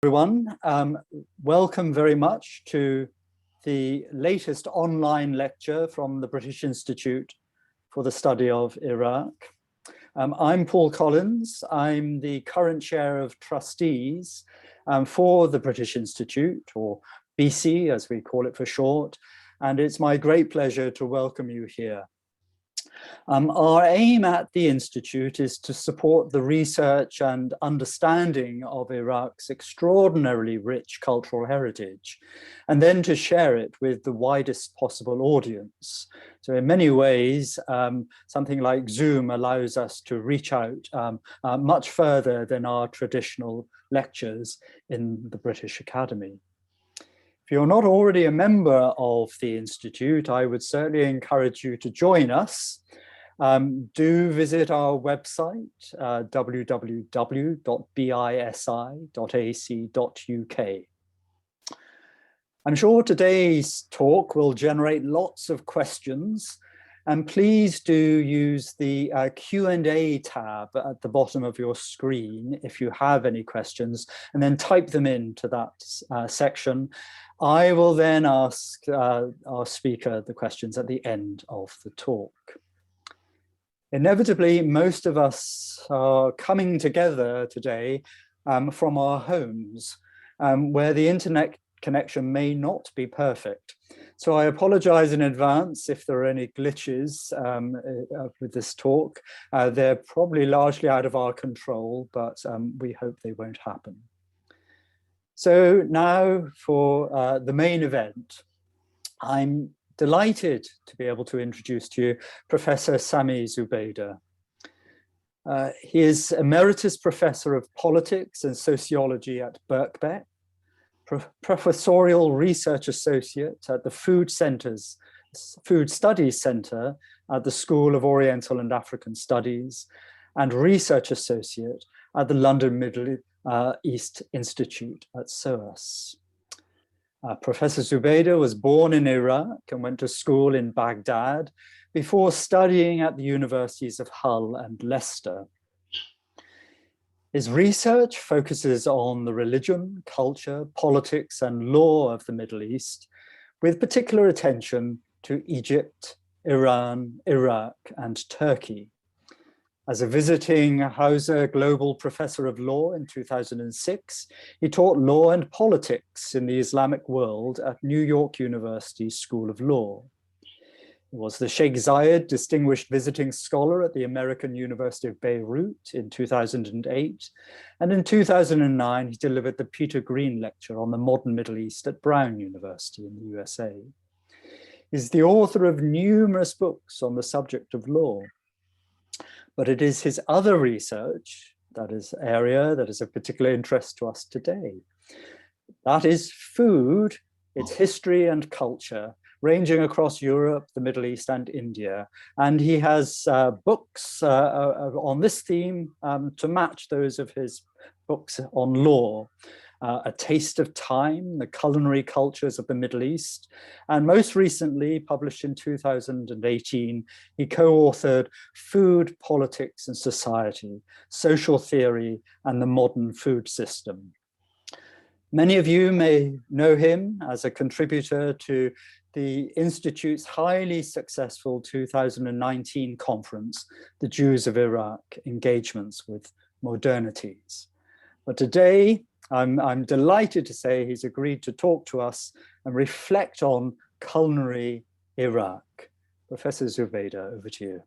Everyone, welcome very much to the latest online lecture from the British Institute for the Study of Iraq. I'm Paul Collins. I'm the current chair of trustees for the British Institute, or BISI as we call it for short, and it's my great pleasure to welcome you here. Our aim at the Institute is to support the research and understanding of Iraq's extraordinarily rich cultural heritage, and then to share it with the widest possible audience. So in many ways, something like Zoom allows us to reach out much further than our traditional lectures in the British Academy. If you're not already a member of the Institute, I would certainly encourage you to join us. Do visit our website, www.bisi.ac.uk. I'm sure today's talk will generate lots of questions, and please do use the Q&A tab at the bottom of your screen if you have any questions, and then type them into that section. I will then ask our speaker the questions at the end of the talk. Inevitably, most of us are coming together today from our homes, where the internet connection may not be perfect. So I apologize in advance if there are any glitches with this talk. They're probably largely out of our control, but we hope they won't happen. So now for the main event. I'm delighted to be able to introduce to you Professor Sami Zubaida. He is Emeritus Professor of Politics and Sociology at Birkbeck, Professorial Research Associate at the Food Studies Center at the School of Oriental and African Studies, and Research Associate at the London Middle East Institute at SOAS. Professor Zubaida was born in Iraq and went to school in Baghdad before studying at the universities of Hull and Leicester. His research focuses on the religion, culture, politics, and law of the Middle East, with particular attention to Egypt, Iran, Iraq, and Turkey. As a visiting Hauser Global Professor of Law in 2006, he taught law and politics in the Islamic World at New York University School of Law. He was the Sheikh Zayed Distinguished Visiting Scholar at the American University of Beirut in 2008, and in 2009 he delivered the Peter Green Lecture on the Modern Middle East at Brown University in the USA. He's the author of numerous books on the subject of law. But it is his other research that is of particular interest to us today. That is food, its history and culture, ranging across Europe, the Middle East, and India. And he has books on this theme to match those of his books on law. A Taste of Thyme, the Culinary Cultures of the Middle East, and most recently, published in 2018, he co-authored Food, Politics and Society, Social Theory and the Modern Food System. Many of you may know him as a contributor to the Institute's highly successful 2019 conference, The Jews of Iraq, Engagements with Modernities. But today, I'm delighted to say he's agreed to talk to us and reflect on culinary Iraq. Professor Zubaida, over to you.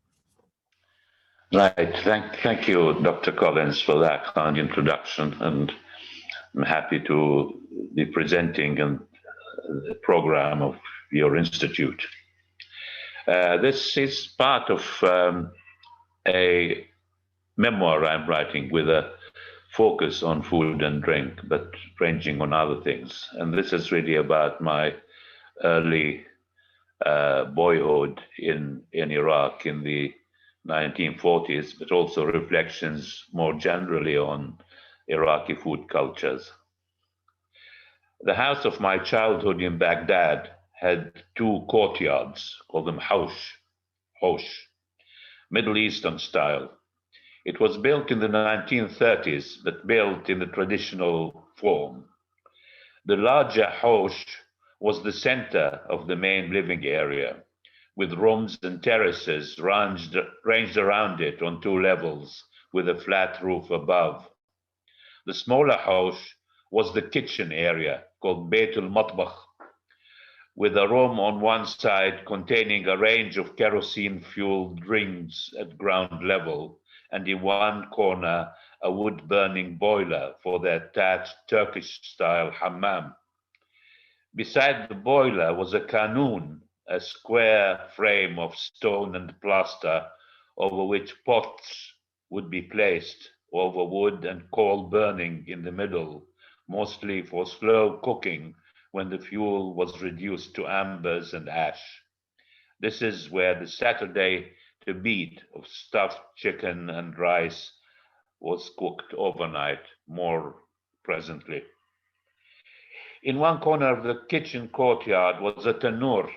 Right, thank you, Dr. Collins, for that kind introduction, and I'm happy to be presenting the program of your institute. This is part of a memoir I'm writing with a focus on food and drink, but ranging on other things. And this is really about my early boyhood in Iraq in the 1940s, but also reflections more generally on Iraqi food cultures. The house of my childhood in Baghdad had two courtyards, called them hosh, Middle Eastern style. It was built in the 1930s, but built in the traditional form. The larger house was the center of the main living area, with rooms and terraces ranged around it on 2 levels, with a flat roof above. The smaller house was the kitchen area, called Beit al-Matbakh, with a room on one side containing a range of kerosene-fueled rings at ground level, and in one corner a wood-burning boiler for the attached Turkish-style hammam. Beside the boiler was a kanoon, a square frame of stone and plaster over which pots would be placed, over wood and coal burning in the middle, mostly for slow cooking when the fuel was reduced to embers and ash. This is where the Saturday to beat of stuffed chicken and rice was cooked overnight, more presently. In one corner of the kitchen courtyard was a tanur,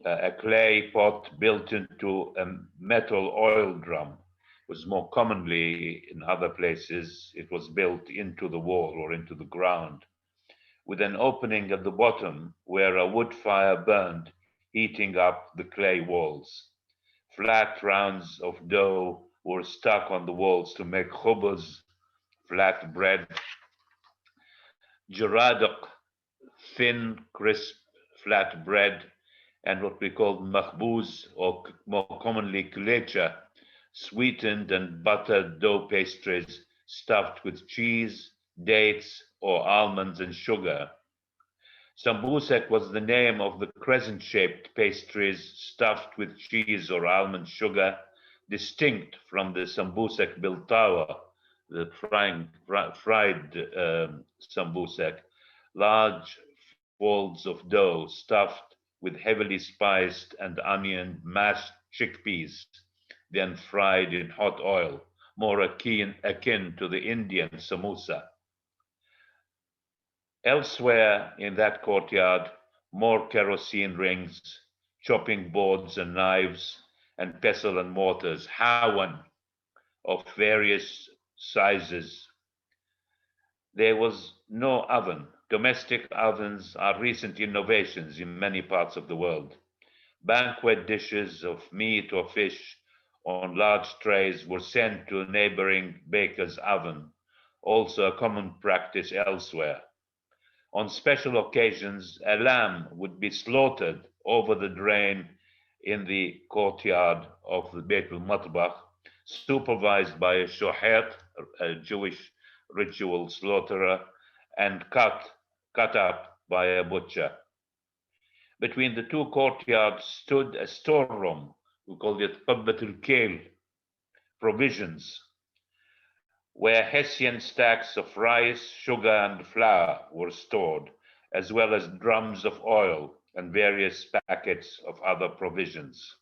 a clay pot built into a metal oil drum. It was more commonly in other places, it was built into the wall or into the ground, with an opening at the bottom where a wood fire burned, heating up the clay walls. Flat rounds of dough were stuck on the walls to make khubuz, flat bread, jaradaq, thin, crisp, flat bread, and what we call makhbouz, or more commonly kulecha, sweetened and buttered dough pastries stuffed with cheese, dates, or almonds and sugar. Sambusek was the name of the crescent-shaped pastries stuffed with cheese or almond sugar, distinct from the sambusek biltawa, the fried sambusek, large folds of dough stuffed with heavily spiced and onion mashed chickpeas, then fried in hot oil, more akin to the Indian samosa. Elsewhere in that courtyard, more kerosene rings, chopping boards and knives, and pestle and mortars, hawan, of various sizes. There was no oven. Domestic ovens are recent innovations in many parts of the world. Banquet dishes of meat or fish on large trays were sent to a neighboring baker's oven, also a common practice elsewhere. On special occasions, a lamb would be slaughtered over the drain in the courtyard of the Beit al-Matbakh, supervised by a shohet, a Jewish ritual slaughterer, and cut up by a butcher. Between the two courtyards stood a storeroom, we called it Qabbat al-Kail, provisions, where Hessian stacks of rice, sugar, and flour were stored, as well as drums of oil and various packets of other provisions.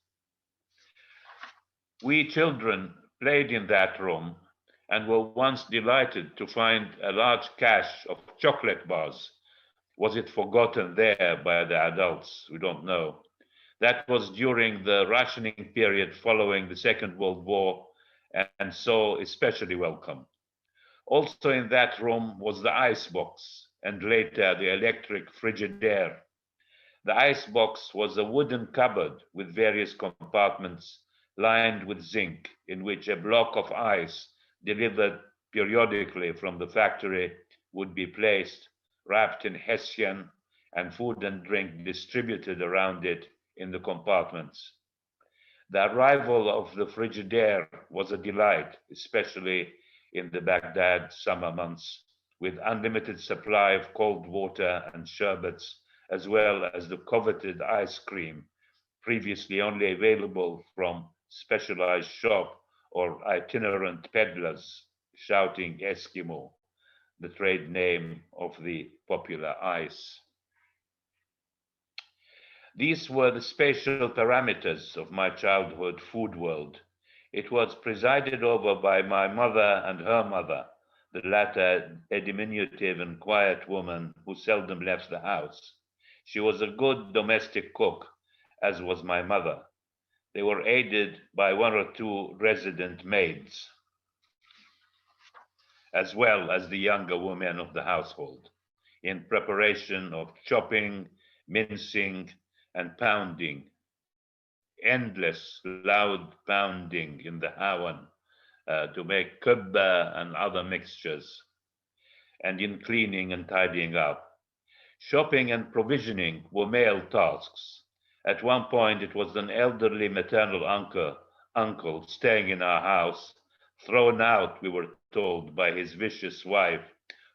We children played in that room and were once delighted to find a large cache of chocolate bars. Was it forgotten there by the adults? We don't know. That was during the rationing period following the Second World War, and so especially welcome. Also in that room was the icebox, and later the electric frigidaire. The icebox was a wooden cupboard with various compartments lined with zinc, in which a block of ice delivered periodically from the factory would be placed, wrapped in Hessian, and food and drink distributed around it in the compartments. The arrival of the frigidaire was a delight, especially in the Baghdad summer months, with unlimited supply of cold water and sherbets, as well as the coveted ice cream, previously only available from specialized shop or itinerant peddlers shouting Eskimo, the trade name of the popular ice. These were the spatial parameters of my childhood food world. It was presided over by my mother and her mother, the latter a diminutive and quiet woman who seldom left the house. She was a good domestic cook, as was my mother. They were aided by 1 or 2 resident maids. as well as the younger women of the household, in preparation of chopping, mincing, and pounding. Endless loud pounding in the hawan to make kubba and other mixtures, and in cleaning and tidying up. Shopping and provisioning were male tasks. At one point, it was an elderly maternal uncle staying in our house, thrown out, we were told, by his vicious wife,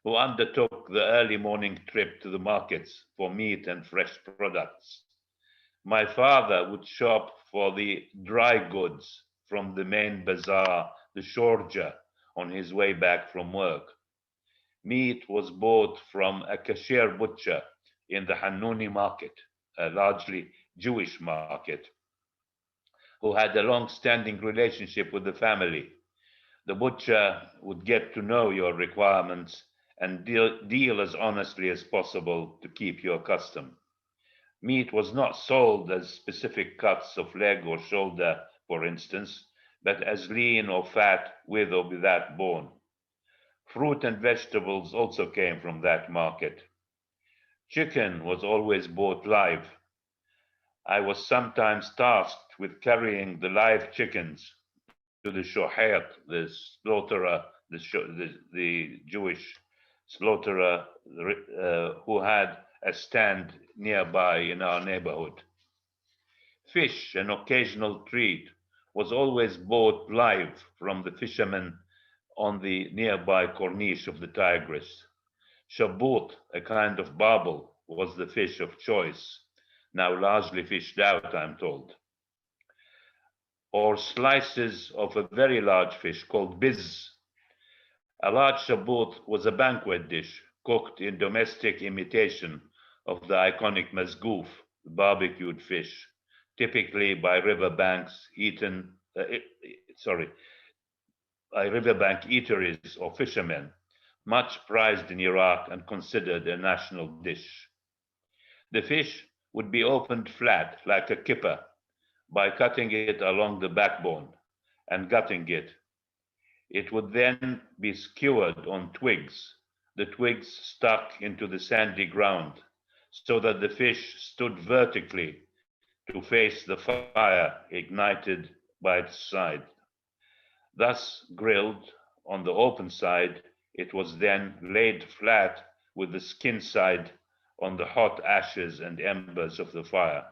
who undertook the early morning trip to the markets for meat and fresh products. My father would shop for the dry goods from the main bazaar, the Shorja, on his way back from work. Meat was bought from a cashier butcher in the Hanouni market, a largely Jewish market, who had a long-standing relationship with the family. The butcher would get to know your requirements and deal as honestly as possible to keep your custom. Meat was not sold as specific cuts of leg or shoulder, for instance, but as lean or fat with or without bone. Fruit and vegetables also came from that market. Chicken was always bought live. I was sometimes tasked with carrying the live chickens to the shohet, the slaughterer, the Jewish slaughterer who had a stand nearby in our neighborhood. Fish, an occasional treat, was always bought live from the fishermen on the nearby corniche of the Tigris. Shabut, a kind of barbel, was the fish of choice, now largely fished out, I'm told. Or slices of a very large fish called biz. A large shabut was a banquet dish cooked in domestic imitation of the iconic mazgoof, barbecued fish, typically by riverbank eateries or fishermen, much prized in Iraq and considered a national dish. The fish would be opened flat like a kippa by cutting it along the backbone and gutting it. It would then be skewered on twigs, the twigs stuck into the sandy ground, so that the fish stood vertically to face the fire ignited by its side. Thus grilled on the open side, it was then laid flat with the skin side on the hot ashes and embers of the fire.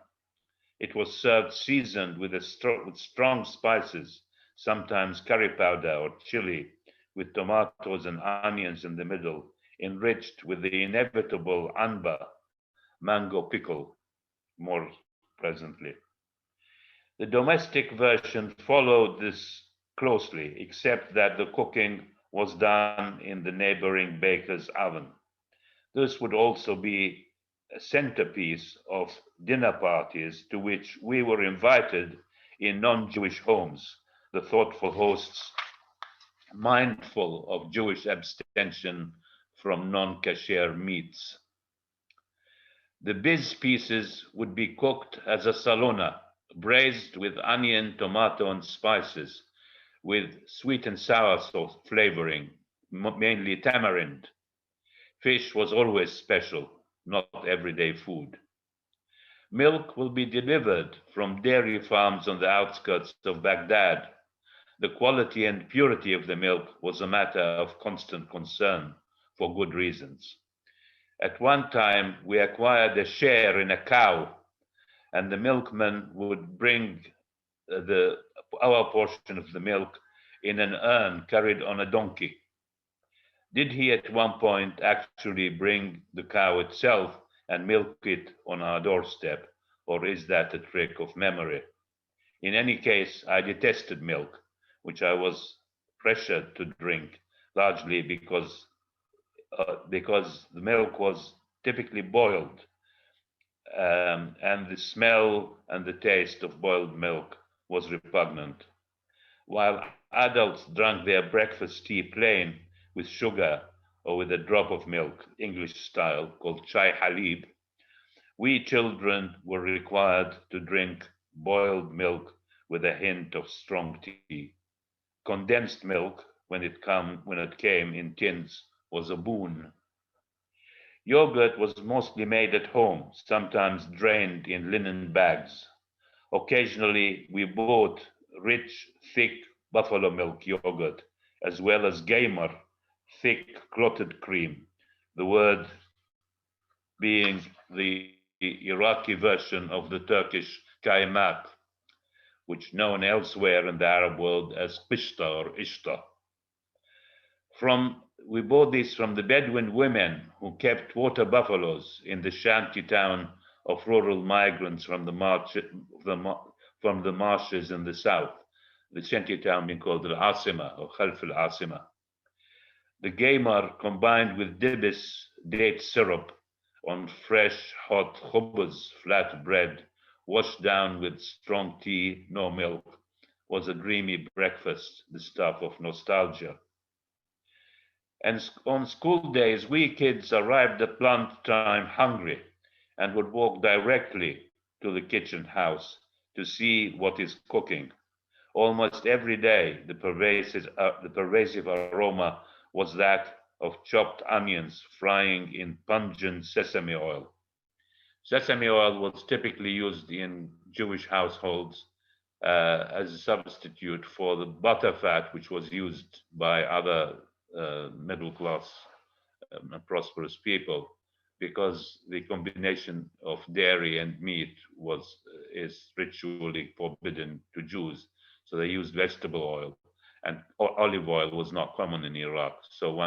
It was served seasoned with strong spices, sometimes curry powder or chili, with tomatoes and onions in the middle, enriched with the inevitable anba, mango pickle, more presently. The domestic version followed this closely, except that the cooking was done in the neighboring baker's oven. This would also be a centerpiece of dinner parties to which we were invited in non-Jewish homes, the thoughtful hosts mindful of Jewish abstention from non-kasher meats. The biz pieces would be cooked as a salona, braised with onion, tomato, and spices, with sweet and sour sauce flavoring, mainly tamarind. Fish was always special, not everyday food. Milk will be delivered from dairy farms on the outskirts of Baghdad. The quality and purity of the milk was a matter of constant concern for good reasons. At one time, we acquired a share in a cow, and the milkman would bring our portion of the milk in an urn carried on a donkey. Did he at one point actually bring the cow itself and milk it on our doorstep, or is that a trick of memory? In any case, I detested milk, which I was pressured to drink, largely because the milk was typically boiled, and the smell and the taste of boiled milk was repugnant. While adults drank their breakfast tea plain with sugar or with a drop of milk, English style, called chai halib, we children were required to drink boiled milk with a hint of strong tea. Condensed milk when it came in tins was a boon. Yogurt was mostly made at home, sometimes drained in linen bags. Occasionally, we bought rich, thick buffalo milk yogurt, as well as gamer, thick clotted cream, the word being the Iraqi version of the Turkish kaymak, which known elsewhere in the Arab world as pishta or ishta. We bought this from the Bedouin women who kept water buffaloes in the shanty town of rural migrants from the marshes in the south, the shanty town being called Al-Asima or Khalf Al-Asima. The gamer combined with dibis, date syrup, on fresh, hot khubuz, flat bread, washed down with strong tea, no milk, was a dreamy breakfast, the stuff of nostalgia. And on school days, we kids arrived at lunchtime hungry and would walk directly to the kitchen house to see what is cooking. Almost every day, the pervasive aroma was that of chopped onions frying in pungent sesame oil. Sesame oil was typically used in Jewish households as a substitute for the butter fat, which was used by other middle class prosperous people, because the combination of dairy and meat is ritually forbidden to Jews. So they used vegetable oil, and olive oil was not common in Iraq. So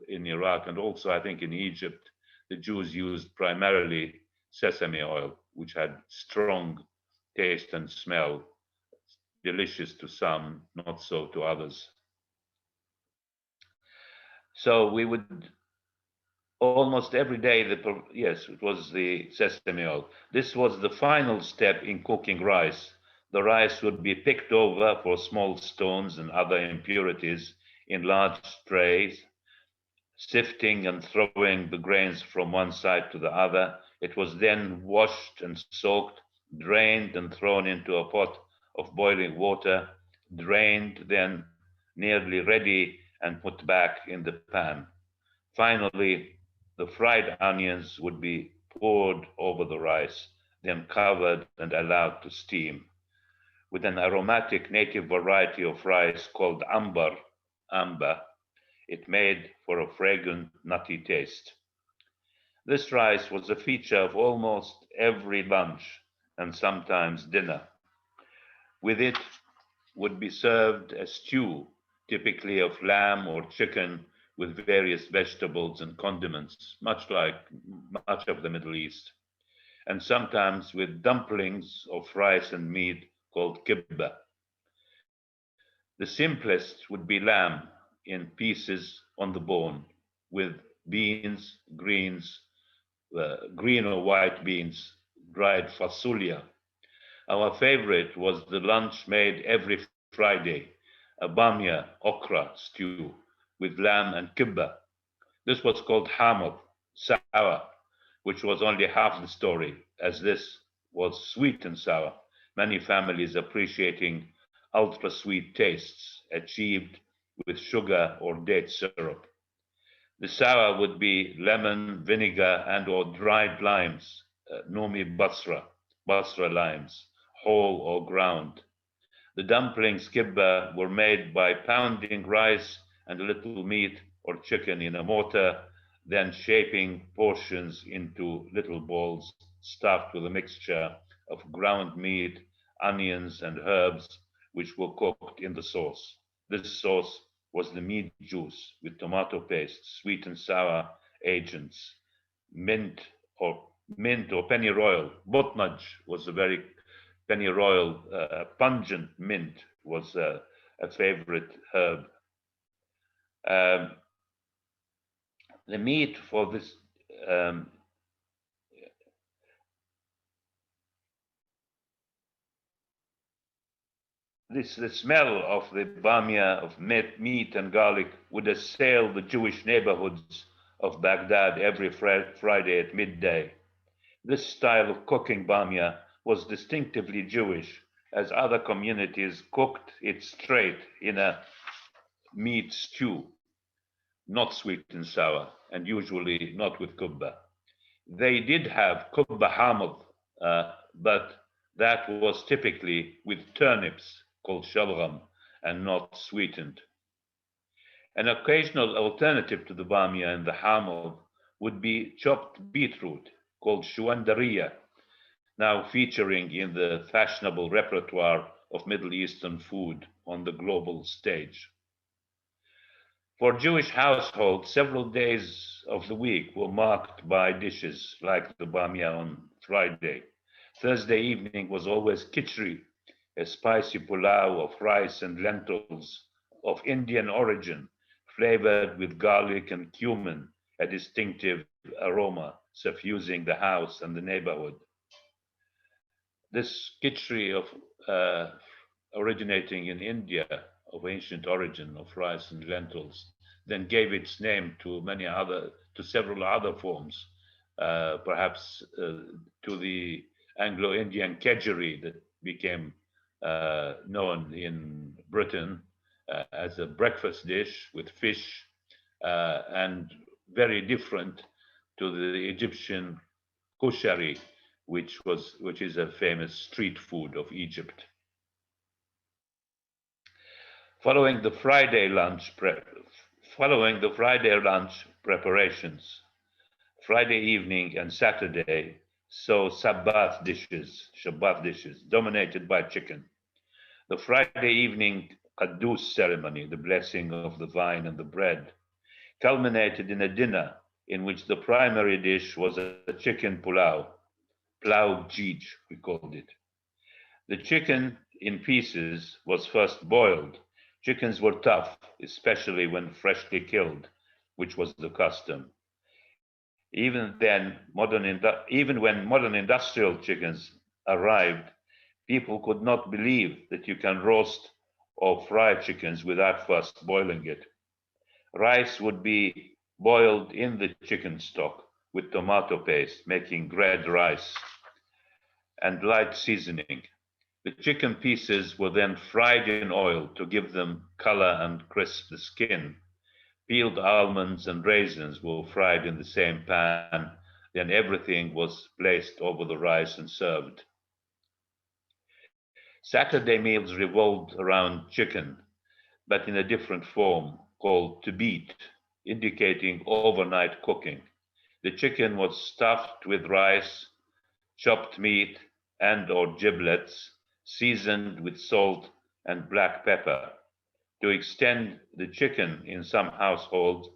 in Iraq, and also I think in Egypt, the Jews used primarily sesame oil, which had strong taste and smell, delicious to some, not so to others. So we would almost every day, yes, it was the sesame oil. This was the final step in cooking rice. The rice would be picked over for small stones and other impurities in large trays, sifting and throwing the grains from one side to the other. It was then washed and soaked, drained and thrown into a pot of boiling water, drained, then nearly ready and put back in the pan. Finally, the fried onions would be poured over the rice, then covered and allowed to steam. With an aromatic native variety of rice called amber, it made for a fragrant, nutty taste. This rice was a feature of almost every lunch and sometimes dinner. With it would be served a stew, typically of lamb or chicken, with various vegetables and condiments, much like much of the Middle East, and sometimes with dumplings of rice and meat called kibba. The simplest would be lamb in pieces on the bone, with beans, green or white beans, dried fasulia. Our favorite was the lunch made every Friday, a bamia okra stew with lamb and kibba. This was called hamad, sour, which was only half the story, as this was sweet and sour, many families appreciating ultra-sweet tastes achieved with sugar or date syrup. The sour would be lemon, vinegar, and or dried limes, nomi basra limes, whole or ground. The dumplings kibba were made by pounding rice and a little meat or chicken in a mortar, then shaping portions into little balls stuffed with a mixture of ground meat, onions, and herbs, which were cooked in the sauce. This sauce was the meat juice with tomato paste, sweet and sour agents, mint or pennyroyal. Botnaj was a very pennyroyal, pungent mint was a favorite herb. The meat for this the smell of the bamia of meat and garlic would assail the Jewish neighborhoods of Baghdad every Friday at midday. This style of cooking bamia was distinctively Jewish, as other communities cooked it straight in a meat stew, not sweet and sour, and usually not with kubba. They did have kubba hamad, but that was typically with turnips called shalgham and not sweetened. An occasional alternative to the bamia and the hamad would be chopped beetroot called shuandariya, now featuring in the fashionable repertoire of Middle Eastern food on the global stage. For Jewish households, several days of the week were marked by dishes like the bamia on Friday. Thursday evening was always khichdi, a spicy pulao of rice and lentils of Indian origin, flavored with garlic and cumin, a distinctive aroma suffusing the house and the neighborhood. This khichdi originating in India, of ancient origin of rice and lentils, then gave its name to several other forms, perhaps to the Anglo-Indian kedgeree that became known in Britain as a breakfast dish with fish, and very different to the Egyptian kushari, which is a famous street food of Egypt. Following the Friday lunch preparations, Friday evening and Saturday saw Shabbat dishes dominated by chicken. The Friday evening Qaddus ceremony, the blessing of the vine and the bread, culminated in a dinner in which the primary dish was a chicken pulao gij, we called it. The chicken in pieces was first boiled. Chickens were tough, especially when freshly killed, which was the custom. Even when modern industrial chickens arrived, people could not believe that you can roast or fry chickens without first boiling it. Rice would be boiled in the chicken stock with tomato paste, making red rice and light seasoning. The chicken pieces were then fried in oil to give them color and crisp the skin. Peeled almonds and raisins were fried in the same pan. Then everything was placed over the rice and served. Saturday meals revolved around chicken, but in a different form called tabit, indicating overnight cooking. The chicken was stuffed with rice, chopped meat, and/or giblets, seasoned with salt and black pepper. To extend the chicken in some households,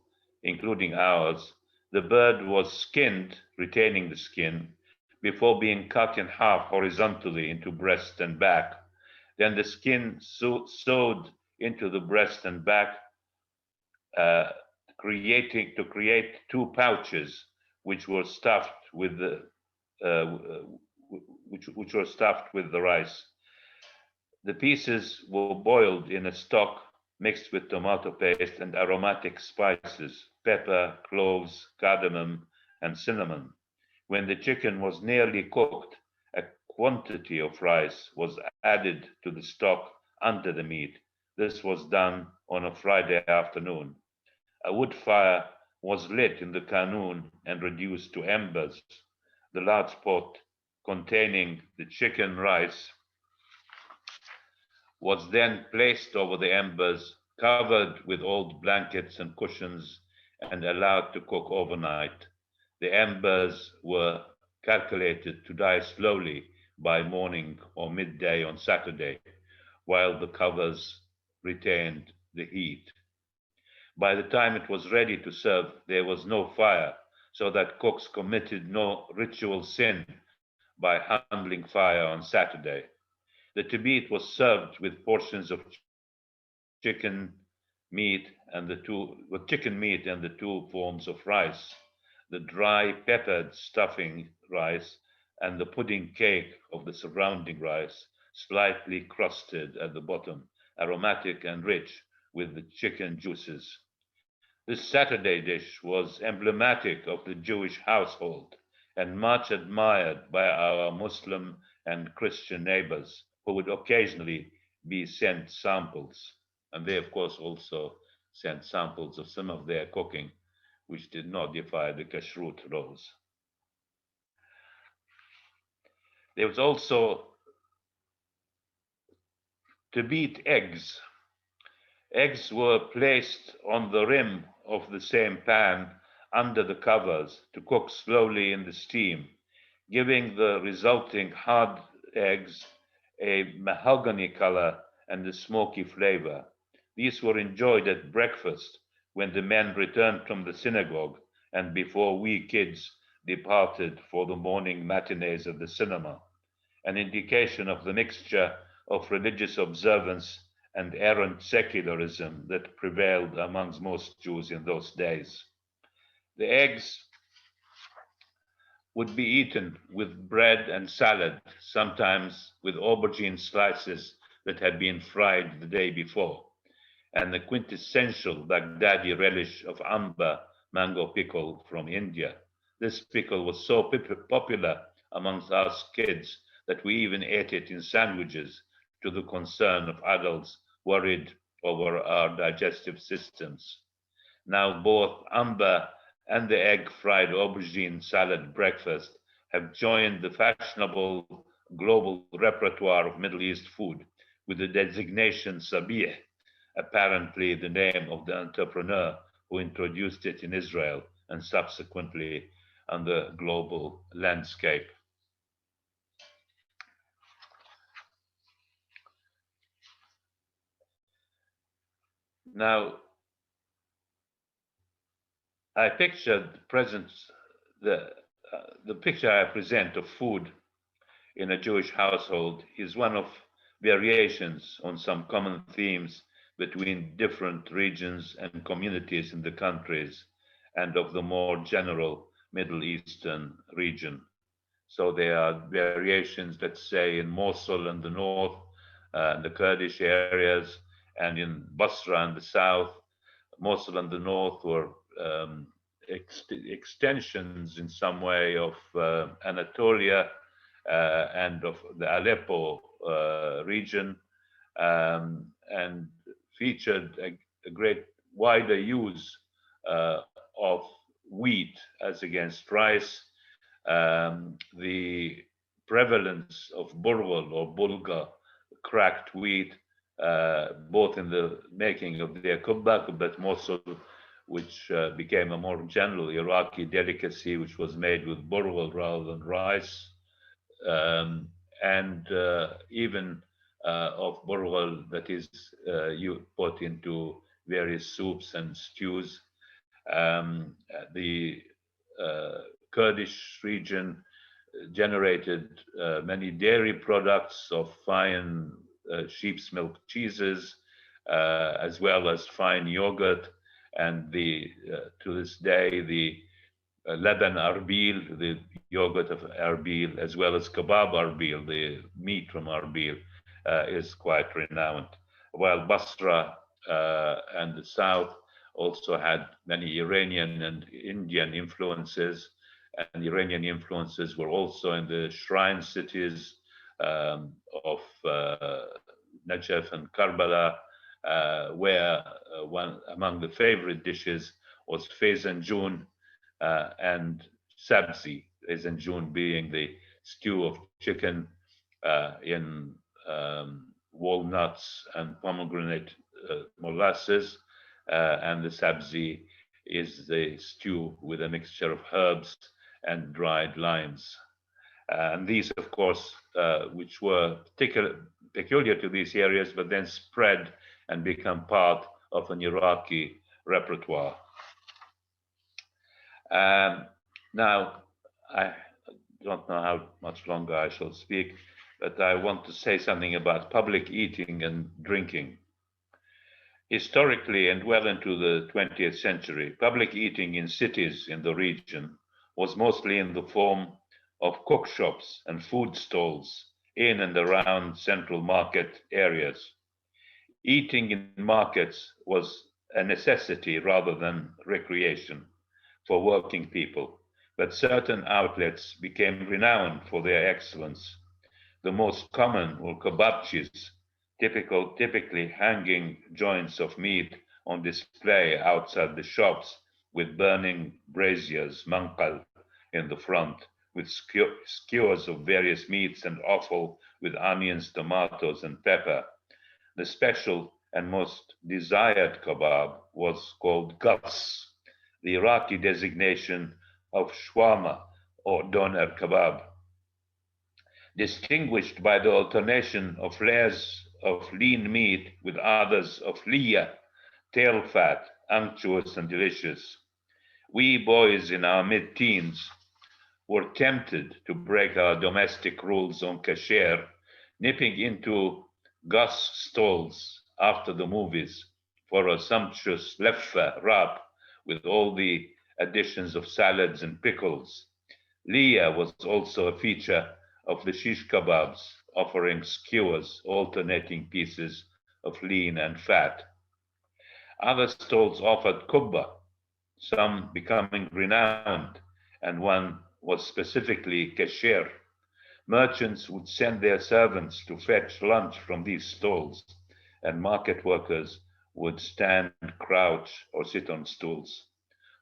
including ours, the bird was skinned, retaining the skin, before being cut in half horizontally into breast and back. Then the skin sewed into the breast and back, to create two pouches, which were stuffed with the rice. The pieces were boiled in a stock mixed with tomato paste and aromatic spices, pepper, cloves, cardamom, and cinnamon. When the chicken was nearly cooked, a quantity of rice was added to the stock under the meat. This was done on a Friday afternoon. A wood fire was lit in the kanoon and reduced to embers. The large pot containing the chicken rice was then placed over the embers, covered with old blankets and cushions, and allowed to cook overnight. The embers were calculated to die slowly by morning or midday on Saturday, while the covers retained the heat. By the time it was ready to serve, there was no fire, so that cooks committed no ritual sin by handling fire on Saturday. The tabit was served with portions of chicken meat and the two forms of rice, the dry peppered stuffing rice and the pudding cake of the surrounding rice, slightly crusted at the bottom, aromatic and rich with the chicken juices. This Saturday dish was emblematic of the Jewish household and much admired by our Muslim and Christian neighbors, who would occasionally be sent samples. And they, of course, also sent samples of some of their cooking, which did not defy the kashrut laws. There was also to beat eggs. Eggs were placed on the rim of the same pan under the covers to cook slowly in the steam, giving the resulting hard eggs a mahogany color and a smoky flavor. These were enjoyed at breakfast when the men returned from the synagogue and before we kids departed for the morning matinees of the cinema, an indication of the mixture of religious observance and errant secularism that prevailed amongst most Jews in those days. The eggs would be eaten with bread and salad, sometimes with aubergine slices that had been fried the day before, and the quintessential Baghdadi relish of amba, mango pickle from India. This pickle was so popular amongst us kids that we even ate it in sandwiches, to the concern of adults worried over our digestive systems. Now both amba and the egg-fried aubergine salad breakfast have joined the fashionable global repertoire of Middle East food with the designation sabih, apparently the name of the entrepreneur who introduced it in Israel and subsequently on the global landscape. Now, I pictured the picture I present of food in a Jewish household is one of variations on some common themes between different regions and communities in the countries and of the more general Middle Eastern region. So there are variations, let's say, in Mosul in the north, the Kurdish areas, and in Basra in the south. Mosul in the north were extensions in some way of Anatolia and of the Aleppo region, and featured a great wider use of wheat as against rice, the prevalence of burwal or bulgur, cracked wheat, both in the making of their kubbat Mosul, which became a more general Iraqi delicacy, which was made with burwal rather than rice, and even of burwal that is you put into various soups and stews. The Kurdish region generated many dairy products of fine sheep's milk cheeses, as well as fine yogurt, and to this day the Laban Arbil, the yogurt of Arbil, as well as kebab Arbil, the meat from Arbil, is quite renowned. While Basra and the south also had many Iranian and Indian influences, and Iranian influences were also in the shrine cities of Najaf and Karbala, where one among the favorite dishes was fezanjun and sabzi, fezanjun being the stew of chicken in walnuts and pomegranate molasses, and the sabzi is the stew with a mixture of herbs and dried limes. And these, of course, which were peculiar to these areas, but then spread and become part of an Iraqi repertoire. Now, I don't know how much longer I shall speak, but I want to say something about public eating and drinking. Historically and well into the 20th century, public eating in cities in the region was mostly in the form of cook shops and food stalls in and around central market areas. Eating in markets was a necessity rather than recreation for working people, but certain outlets became renowned for their excellence. The most common were kebabchis, typically hanging joints of meat on display outside the shops with burning braziers, manqal, in the front, with skewers of various meats and offal with onions, tomatoes, and pepper. The special and most desired kebab was called gas, the Iraqi designation of shawarma or doner kebab, distinguished by the alternation of layers of lean meat with others of liya, tail fat, unctuous and delicious. We boys in our mid-teens were tempted to break our domestic rules on kasher, nipping into gas stalls after the movies for a sumptuous leffa wrap with all the additions of salads and pickles. Liya was also a feature of the shish kebabs, offering skewers, alternating pieces of lean and fat. Other stalls offered kubba, some becoming renowned, and one was specifically kasher. Merchants would send their servants to fetch lunch from these stalls, and market workers would stand, crouch, or sit on stools.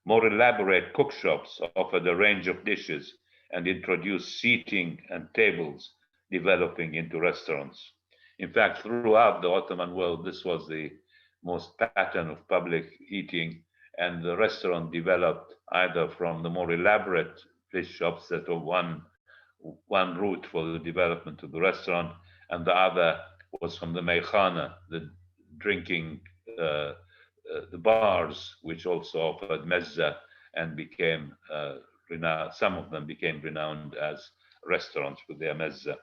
More elaborate cookshops offered a range of dishes and introduced seating and tables, developing into restaurants. In fact, throughout the Ottoman world, this was the most pattern of public eating, and the restaurant developed either from the more elaborate fish shops that were one route for the development of the restaurant, and the other was from the meykhana, the drinking, the bars, which also offered mezza and became renowned. Some of them became renowned as restaurants with their mezza.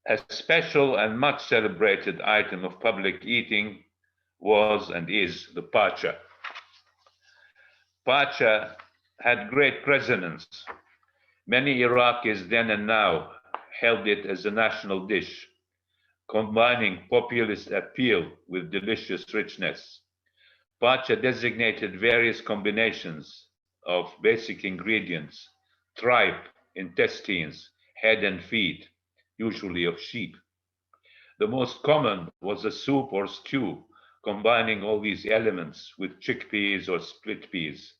A special and much celebrated item of public eating was and is the pacha. Pacha had great resonance. Many Iraqis then and now held it as a national dish, combining populist appeal with delicious richness. Pacha designated various combinations of basic ingredients: tripe, intestines, head and feet, usually of sheep. The most common was a soup or stew, combining all these elements with chickpeas or split peas.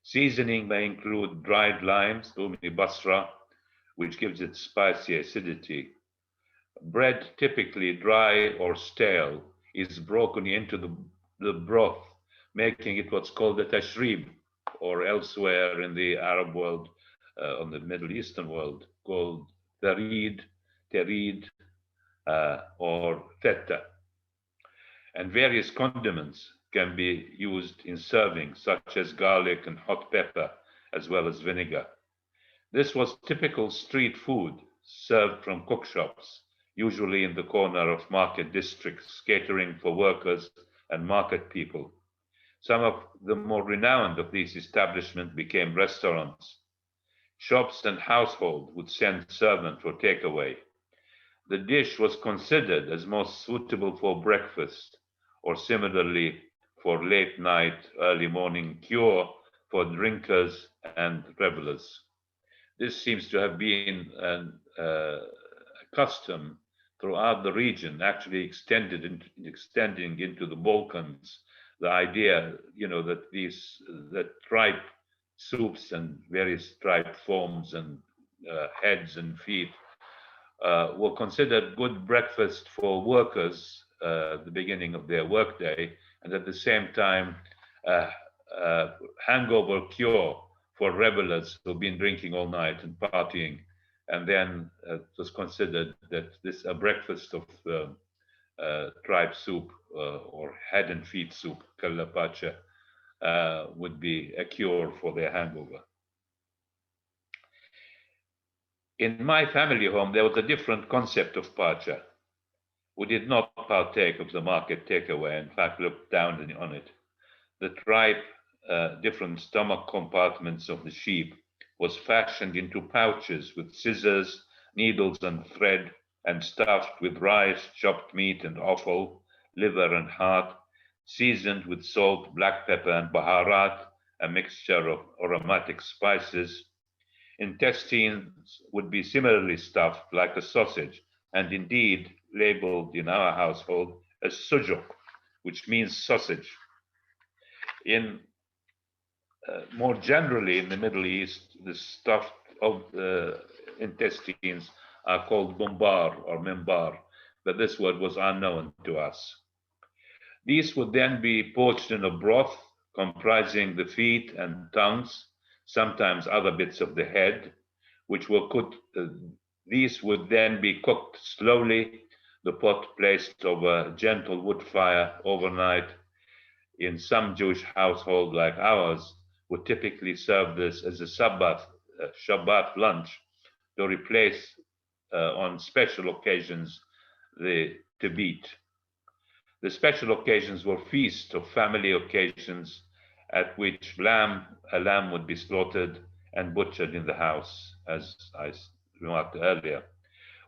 Seasoning may include dried limes, umi basra, which gives it spicy acidity. Bread, typically dry or stale, is broken into the broth, making it what's called a tashrib, or elsewhere in the Arab world, on the Middle Eastern world, called tarid, terid, or feta. And various condiments can be used in serving, such as garlic and hot pepper, as well as vinegar. This was typical street food served from cookshops, usually in the corner of market districts, catering for workers and market people. Some of the more renowned of these establishments became restaurants. Shops and households would send servants for takeaway. The dish was considered as most suitable for breakfast, or similarly for late night, early morning cure for drinkers and revelers. This seems to have been a custom throughout the region, actually extending into the Balkans. The idea, that tripe soups and various tripe forms and heads and feet were considered good breakfast for workers at the beginning of their workday, and at the same time hangover cure for revelers who've been drinking all night and partying. And then it was considered that a breakfast of tripe soup or head and feet soup, kalla pacha, would be a cure for their hangover. In my family home, there was a different concept of pacha. We did not partake of the market takeaway, in fact, looked down on it. The tripe, different stomach compartments of the sheep, was fashioned into pouches with scissors, needles, and thread, and stuffed with rice, chopped meat and offal, liver and heart, seasoned with salt, black pepper, and baharat, a mixture of aromatic spices. Intestines would be similarly stuffed like a sausage, and indeed labeled in our household as sujuk, which means sausage. In more generally in the Middle East, the stuffed intestines are called bumbar or mimbar, but this word was unknown to us. These would then be poached in a broth comprising the feet and tongues, sometimes other bits of the head, which were cooked. These would then be cooked slowly, the pot placed over a gentle wood fire overnight. In some Jewish household like ours, would typically serve this as a Shabbat lunch to replace on special occasions the tabit. The special occasions were feasts or family occasions at which a lamb would be slaughtered and butchered in the house, as I remarked earlier.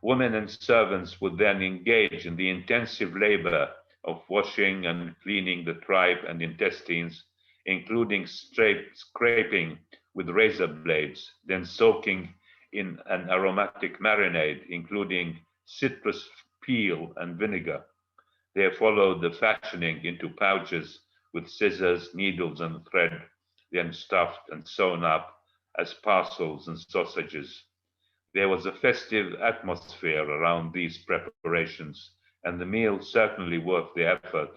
Women and servants would then engage in the intensive labor of washing and cleaning the tripe and intestines, including scraping with razor blades, then soaking in an aromatic marinade, including citrus peel and vinegar. There followed the fashioning into pouches with scissors, needles, and thread, then stuffed and sewn up as parcels and sausages. There was a festive atmosphere around these preparations, and the meal certainly worth the effort.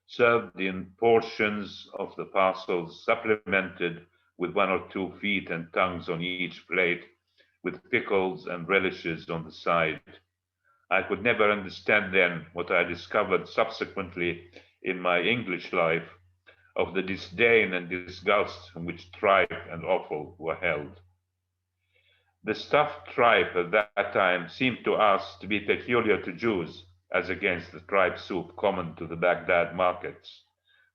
Served in portions of the parcels, supplemented with 1 or 2 feet and tongues on each plate, with pickles and relishes on the side. I could never understand then what I discovered subsequently in my English life of the disdain and disgust in which tripe and offal were held. The stuffed tripe at that time seemed to us to be peculiar to Jews, as against the tripe soup common to the Baghdad markets.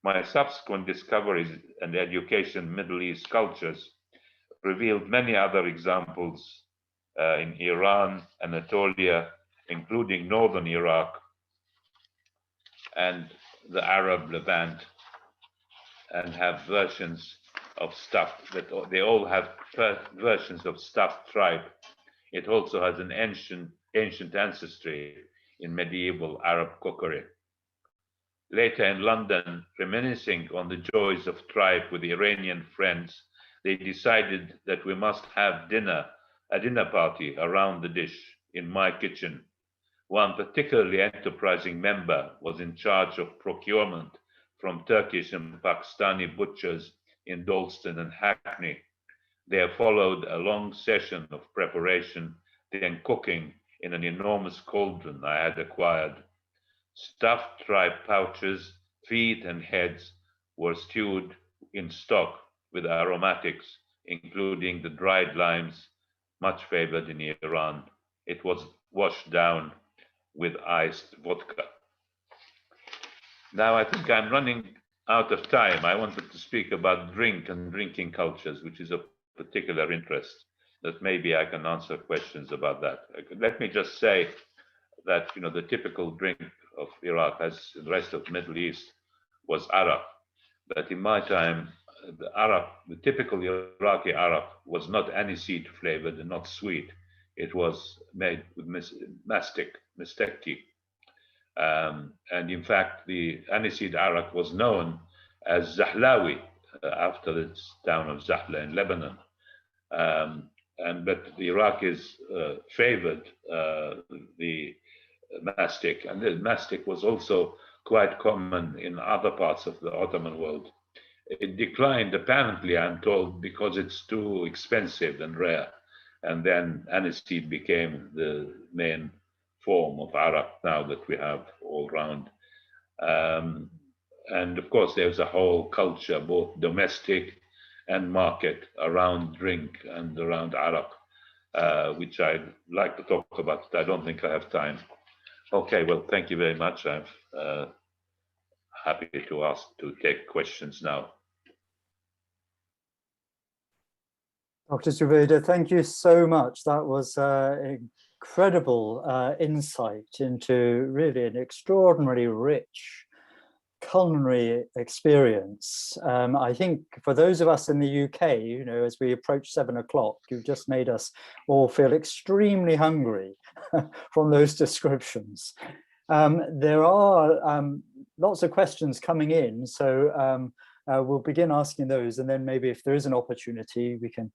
My subsequent discoveries and education in Middle East cultures revealed many other examples in Iran, Anatolia, including northern Iraq and the Arab Levant, and have versions of stuffed, that they all have versions of stuffed tripe. It also has an ancient ancestry in medieval Arab cookery. Later in London, reminiscing on the joys of tripe with Iranian friends, they decided that we must have a dinner party around the dish in my kitchen. One particularly enterprising member was in charge of procurement from Turkish and Pakistani butchers in Dalston and Hackney. There followed a long session of preparation, then cooking in an enormous cauldron I had acquired. Stuffed tripe pouches, feet and heads were stewed in stock with aromatics, including the dried limes, much favored in Iran. It was washed down with iced vodka. Now I think I'm running out of time. I wanted to speak about drink and drinking cultures, which is of particular interest, that maybe I can answer questions about that. Let me just say that, you know, the typical drink of Iraq, as the rest of the Middle East, was Arab. But in my time, the typical Iraqi Arab was not aniseed flavored and not sweet. It was made with mastic tea. And in fact, the aniseed arak was known as Zahlawi after the town of Zahla in Lebanon. But the Iraqis favored the mastic, and the mastic was also quite common in other parts of the Ottoman world. It declined, apparently, I'm told, because it's too expensive and rare. And then aniseed became the main form of arak now that we have all around. And of course, there's a whole culture, both domestic and market, around drink and around arak, which I'd like to talk about, but I don't think I have time. Okay, well, thank you very much. I'm happy to take questions now. Dr. Zubaida, thank you so much. That was incredible insight into really an extraordinarily rich culinary experience. I think for those of us in the UK, you know, as we approach 7 o'clock, you've just made us all feel extremely hungry from those descriptions. There are lots of questions coming in, so we'll begin asking those, and then maybe if there is an opportunity, we can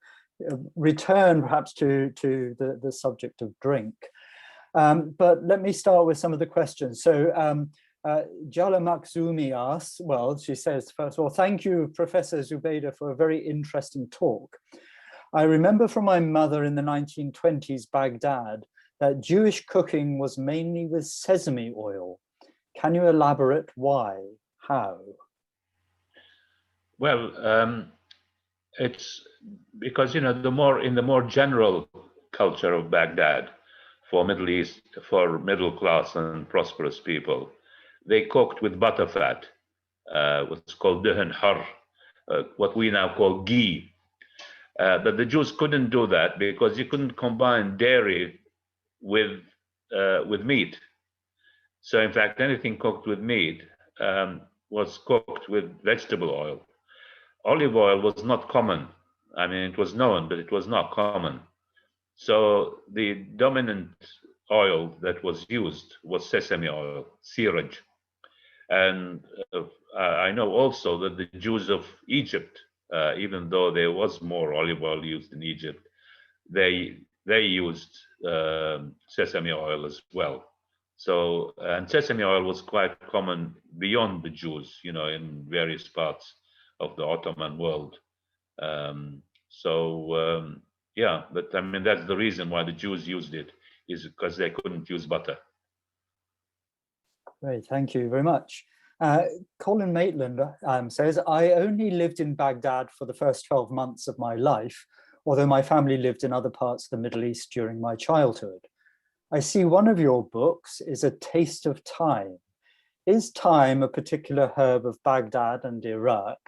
return perhaps to the subject of drink. But let me start with some of the questions. So Jala Makhzoumi asks, well, she says, first of all, thank you, Professor Zubaida, for a very interesting talk. I remember from my mother in the 1920s Baghdad that Jewish cooking was mainly with sesame oil. Can you elaborate why? How? Well, it's because, in the more general culture of Baghdad, for Middle East, for middle class and prosperous people, they cooked with butterfat, what's called duhan har, what we now call ghee. But the Jews couldn't do that because you couldn't combine dairy with meat. So in fact, anything cooked with meat was cooked with vegetable oil. Olive oil was not common. I mean, it was known, but it was not common. So the dominant oil that was used was sesame oil, siraj. And I know also that the Jews of Egypt, even though there was more olive oil used in Egypt, they used sesame oil as well. So, and sesame oil was quite common beyond the Jews, in various parts of the Ottoman world. Yeah, but I mean, that's the reason why the Jews used it, is because they couldn't use butter. Great, thank you very much. Colin Maitland says, I only lived in Baghdad for the first 12 months of my life, although my family lived in other parts of the Middle East during my childhood. I see one of your books is A Taste of Thyme. Is thyme a particular herb of Baghdad and Iraq?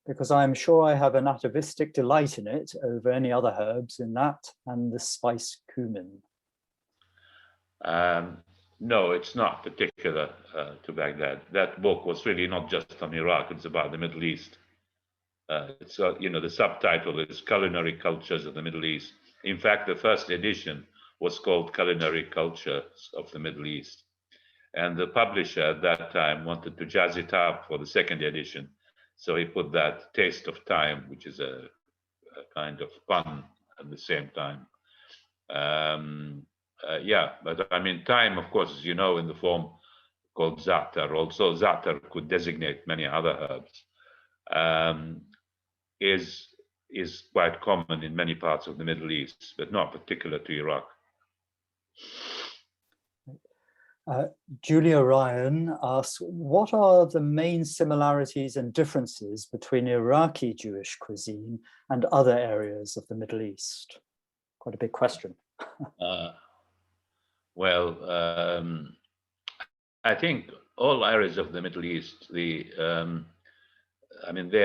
Because I'm sure I have an atavistic delight in it over any other herbs in that and the spice cumin. No, it's not particular to Baghdad. That book was really not just on Iraq, it's about the Middle East. It's the subtitle is Culinary Cultures of the Middle East. In fact, the first edition was called Culinary Cultures of the Middle East. And the publisher at that time wanted to jazz it up for the second edition. So he put that Taste of Thyme, which is a kind of pun at the same time. Yeah, but I mean, thyme, of course, as you know, in the form called za'atar, also za'atar could designate many other herbs, is quite common in many parts of the Middle East, but not particular to Iraq. Julia Ryan asks, what are the main similarities and differences between Iraqi Jewish cuisine and other areas of the Middle East? Quite a big question. I think all areas of the Middle East, their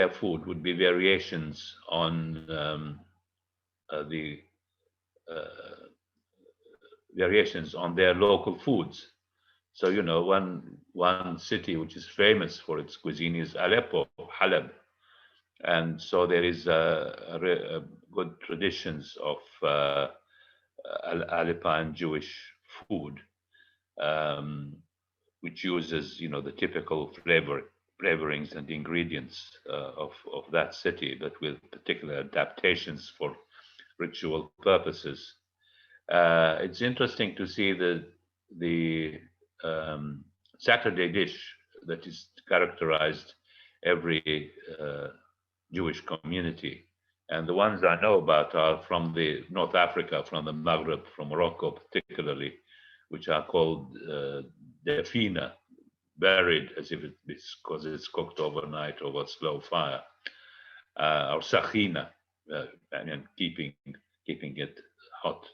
food would be variations on their local foods. So, one city which is famous for its cuisine is Aleppo, Halab. And so there is a good traditions of Aleppo Jewish food, which uses, the typical flavorings and ingredients of that city, but with particular adaptations for ritual purposes. It's interesting to see the Saturday dish that is characterized every Jewish community. And the ones I know about are from the North Africa, from the Maghreb, from Morocco particularly, which are called defina, buried as if it's because it's cooked overnight over slow fire, or sakhina, and keeping it hot.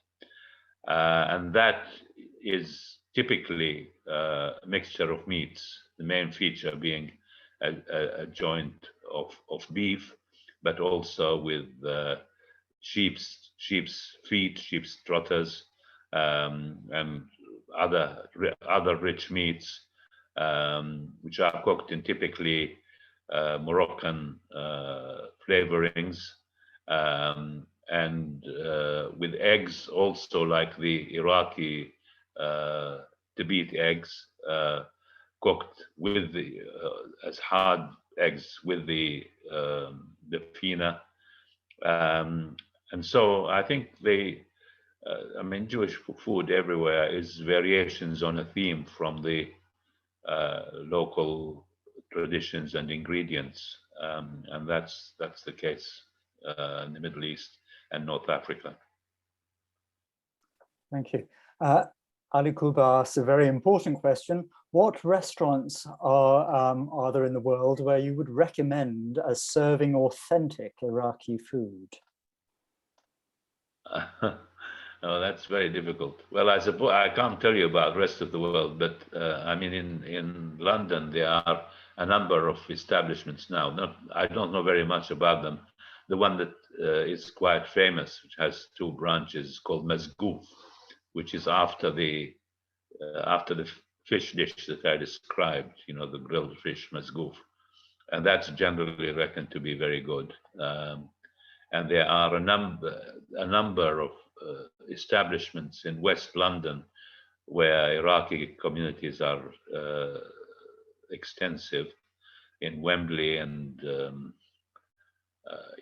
And that is typically a mixture of meats, the main feature being a joint of beef, but also with sheep's feet, sheep's trotters, and other rich meats, which are cooked in typically Moroccan flavorings, and with eggs also, like the Iraqi to beat eggs, cooked with the as hard eggs with the fina, and so I think I mean, Jewish food everywhere is variations on a theme from the local traditions and ingredients, and that's the case in the Middle East and North Africa. Thank you. Ali Kuba asked a very important question. What restaurants are there in the world where you would recommend as serving authentic Iraqi food? Oh, that's very difficult. Well, I suppose I can't tell you about the rest of the world, but I mean, in London, there are a number of establishments now. I don't know very much about them. The one that is quite famous, which has 2 branches, is called Mazgouf, which is after the fish dish that I described, you know, the grilled fish Mazgouf, and that's generally reckoned to be very good. And there are a number of establishments in West London where Iraqi communities are extensive, in Wembley and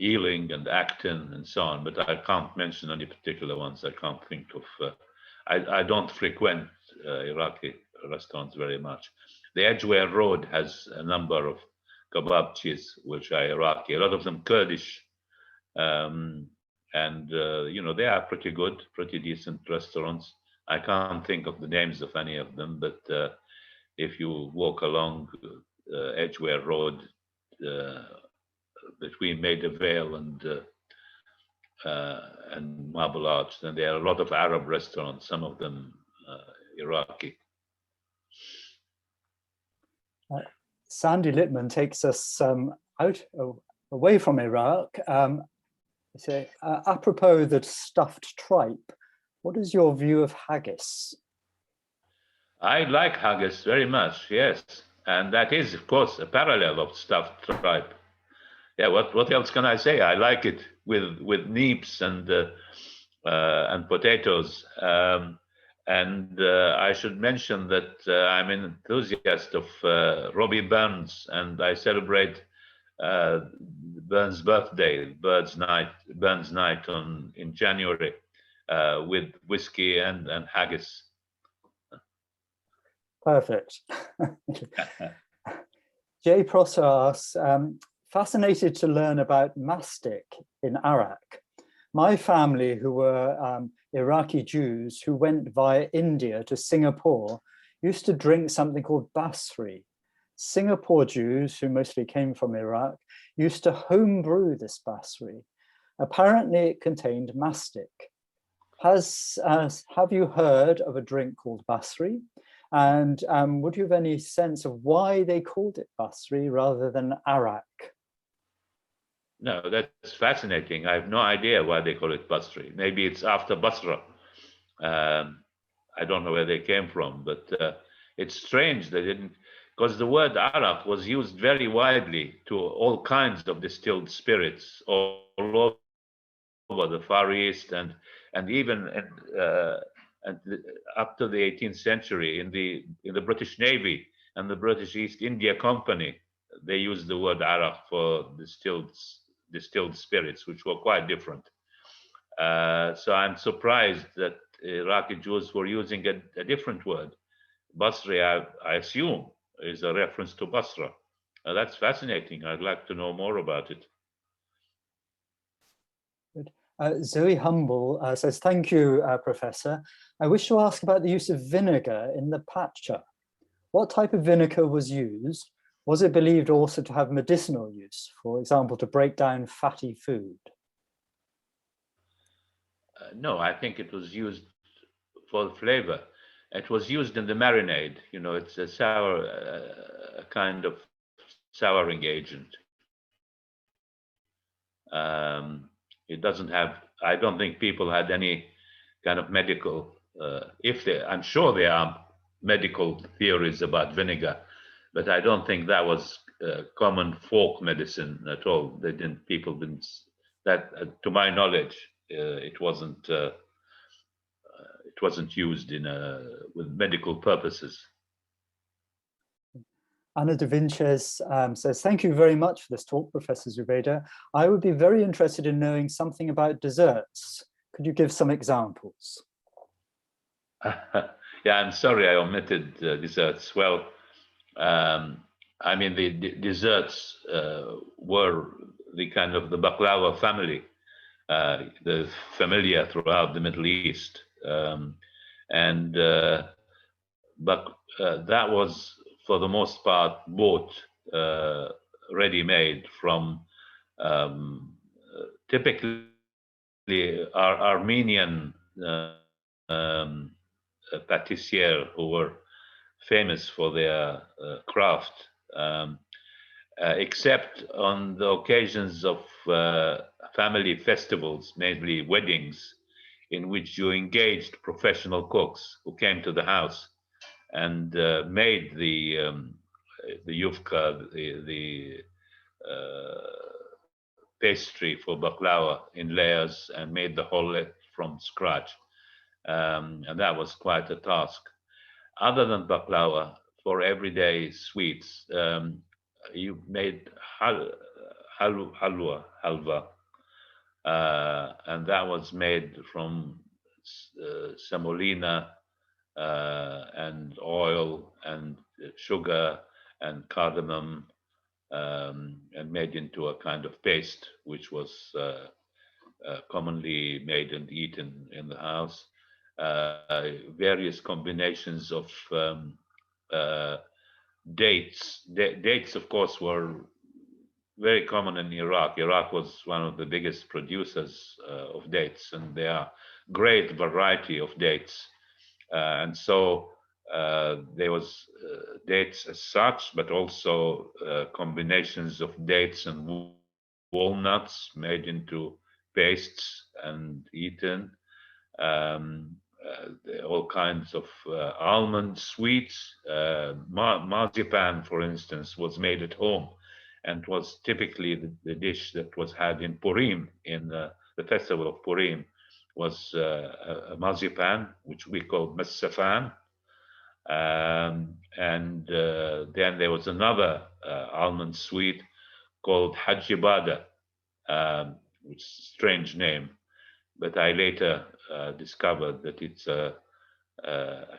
Ealing and Acton and so on, but I can't mention any particular ones. I can't think of, I don't frequent Iraqi restaurants very much. The Edgware Road has a number of kebabchis, which are Iraqi, a lot of them Kurdish, and you know, they are pretty good, pretty decent restaurants. I can't think of the names of any of them, but if you walk along Edgware Road between Maida Vale and Marble Arch, then there are a lot of Arab restaurants, some of them Iraqi. Sandy Littman takes us away from Iraq. Apropos the stuffed tripe, what is your view of haggis? I like haggis very much, yes. And that is, of course, a parallel of stuffed tripe. Yeah, what else can I say? I like it with neeps and potatoes. And I should mention that I'm an enthusiast of Robbie Burns, and I celebrate Burns' birthday, Burns Night in January, with whiskey and haggis. Perfect. Jay Prosser asks, fascinated to learn about mastic in Arak. My family, who were Iraqi Jews who went via India to Singapore, used to drink something called basri. Singapore Jews, who mostly came from Iraq, used to homebrew this basri. Apparently it contained mastic. Have you heard of a drink called basri? And would you have any sense of why they called it basri rather than arak? No, that's fascinating. I have no idea why they call it Basri. Maybe it's after Basra. I don't know where they came from, but it's strange they didn't, because the word Arak was used very widely to all kinds of distilled spirits all over the Far East and even up to the 18th century in the British Navy and the British East India Company. They used the word Arak for distilled spirits, which were quite different. So I'm surprised that Iraqi Jews were using a different word. Basri, I assume, is a reference to Basra. That's fascinating. I'd like to know more about it. Zoe Humble says, thank you, Professor. I wish to ask about the use of vinegar in the pacha. What type of vinegar was used? Was it believed also to have medicinal use, for example, to break down fatty food? No, I think it was used for the flavor. It was used in the marinade. You know, it's a sour, a kind of souring agent. It doesn't have, I don't think people had any kind of medical, I'm sure there are medical theories about vinegar, but I don't think that was common folk medicine at all. People didn't, that to my knowledge, it wasn't it wasn't used with medical purposes. Anna de Vinces says, thank you very much for this talk, Professor Zubaida. I would be very interested in knowing something about desserts. Could you give some examples? Yeah, I'm sorry I omitted desserts. Well, I mean, the desserts were the kind of the baklava family, the familiar throughout the Middle East. But that was, for the most part, bought ready-made from typically Armenian pâtissiers who were famous for their craft, except on the occasions of family festivals, mainly weddings, in which you engaged professional cooks who came to the house and made the yufka, the pastry for baklava in layers, and made the whole from scratch. And that was quite a task. Other than baklava, for everyday sweets, you made halwa, and that was made from semolina and oil and sugar and cardamom, and made into a kind of paste, which was commonly made and eaten in the house. Various combinations of dates. Dates, of course, were very common in Iraq. Iraq was one of the biggest producers of dates, and there are great variety of dates. And so there was dates as such, but also combinations of dates and walnuts made into pastes and eaten. All kinds of almond sweets. Marzipan, for instance, was made at home, and was typically the dish that was had in Purim, in the festival of Purim, was a marzipan, which we called massafan. And then there was another almond sweet called hajibada, which is a strange name, but I later discovered that it's a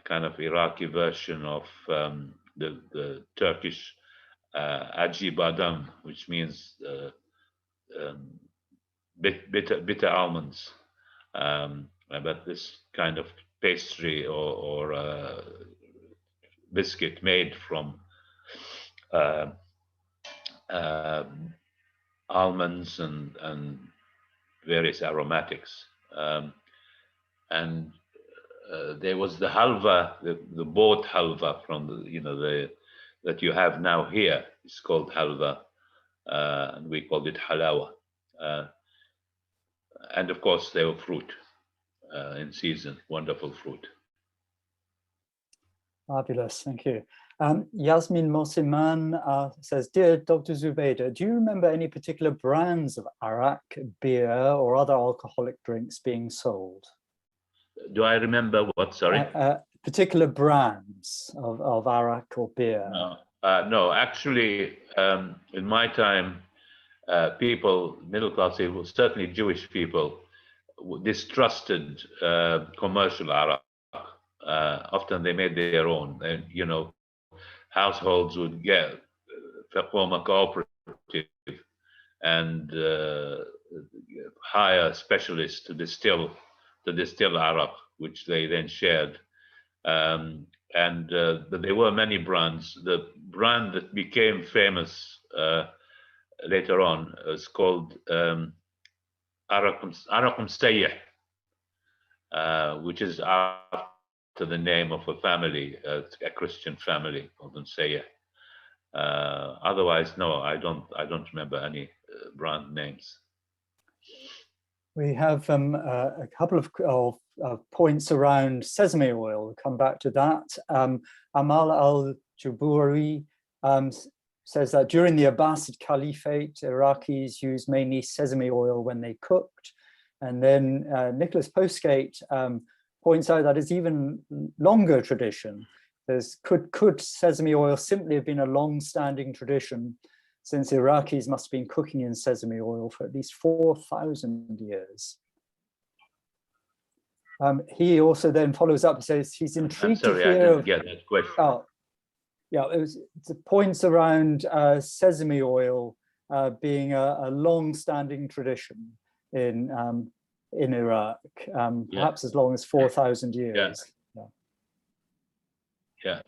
kind of Iraqi version of the Turkish aji badam, which means bitter almonds. But this kind of pastry or biscuit made from almonds and various aromatics. And there was the halva, the bought halva from the that you have now here. It's called halva, and we called it halawa. And of course, they were fruit in season, wonderful fruit. Fabulous, thank you. Yasmin Mosiman says, dear Dr. Zubaida, do you remember any particular brands of arak, beer, or other alcoholic drinks being sold? Do I remember what, sorry? Particular brands of arak or beer? No, actually, in my time, people, middle class people, certainly Jewish people, distrusted commercial arak. Often they made their own, and households would form a cooperative and hire specialists to distill arak, which they then shared. But there were many brands. The brand that became famous later on is called Arakum Sayyih, which is after the name of a family, a Christian family called Sayyih. Otherwise, no, I don't remember any brand names. We have a couple of points around sesame oil. We'll come back to that. Amal al-Jubouri says that during the Abbasid Caliphate, Iraqis used mainly sesame oil when they cooked. And then Nicholas Postgate points out that it's even longer tradition. Could sesame oil simply have been a long-standing tradition, since Iraqis must have been cooking in sesame oil for at least 4,000 years. He also then follows up and says he's intrigued to hear. I didn't get that question. Oh, yeah, it's points around sesame oil being a long-standing tradition in Iraq, perhaps as long as 4,000 years. Yeah.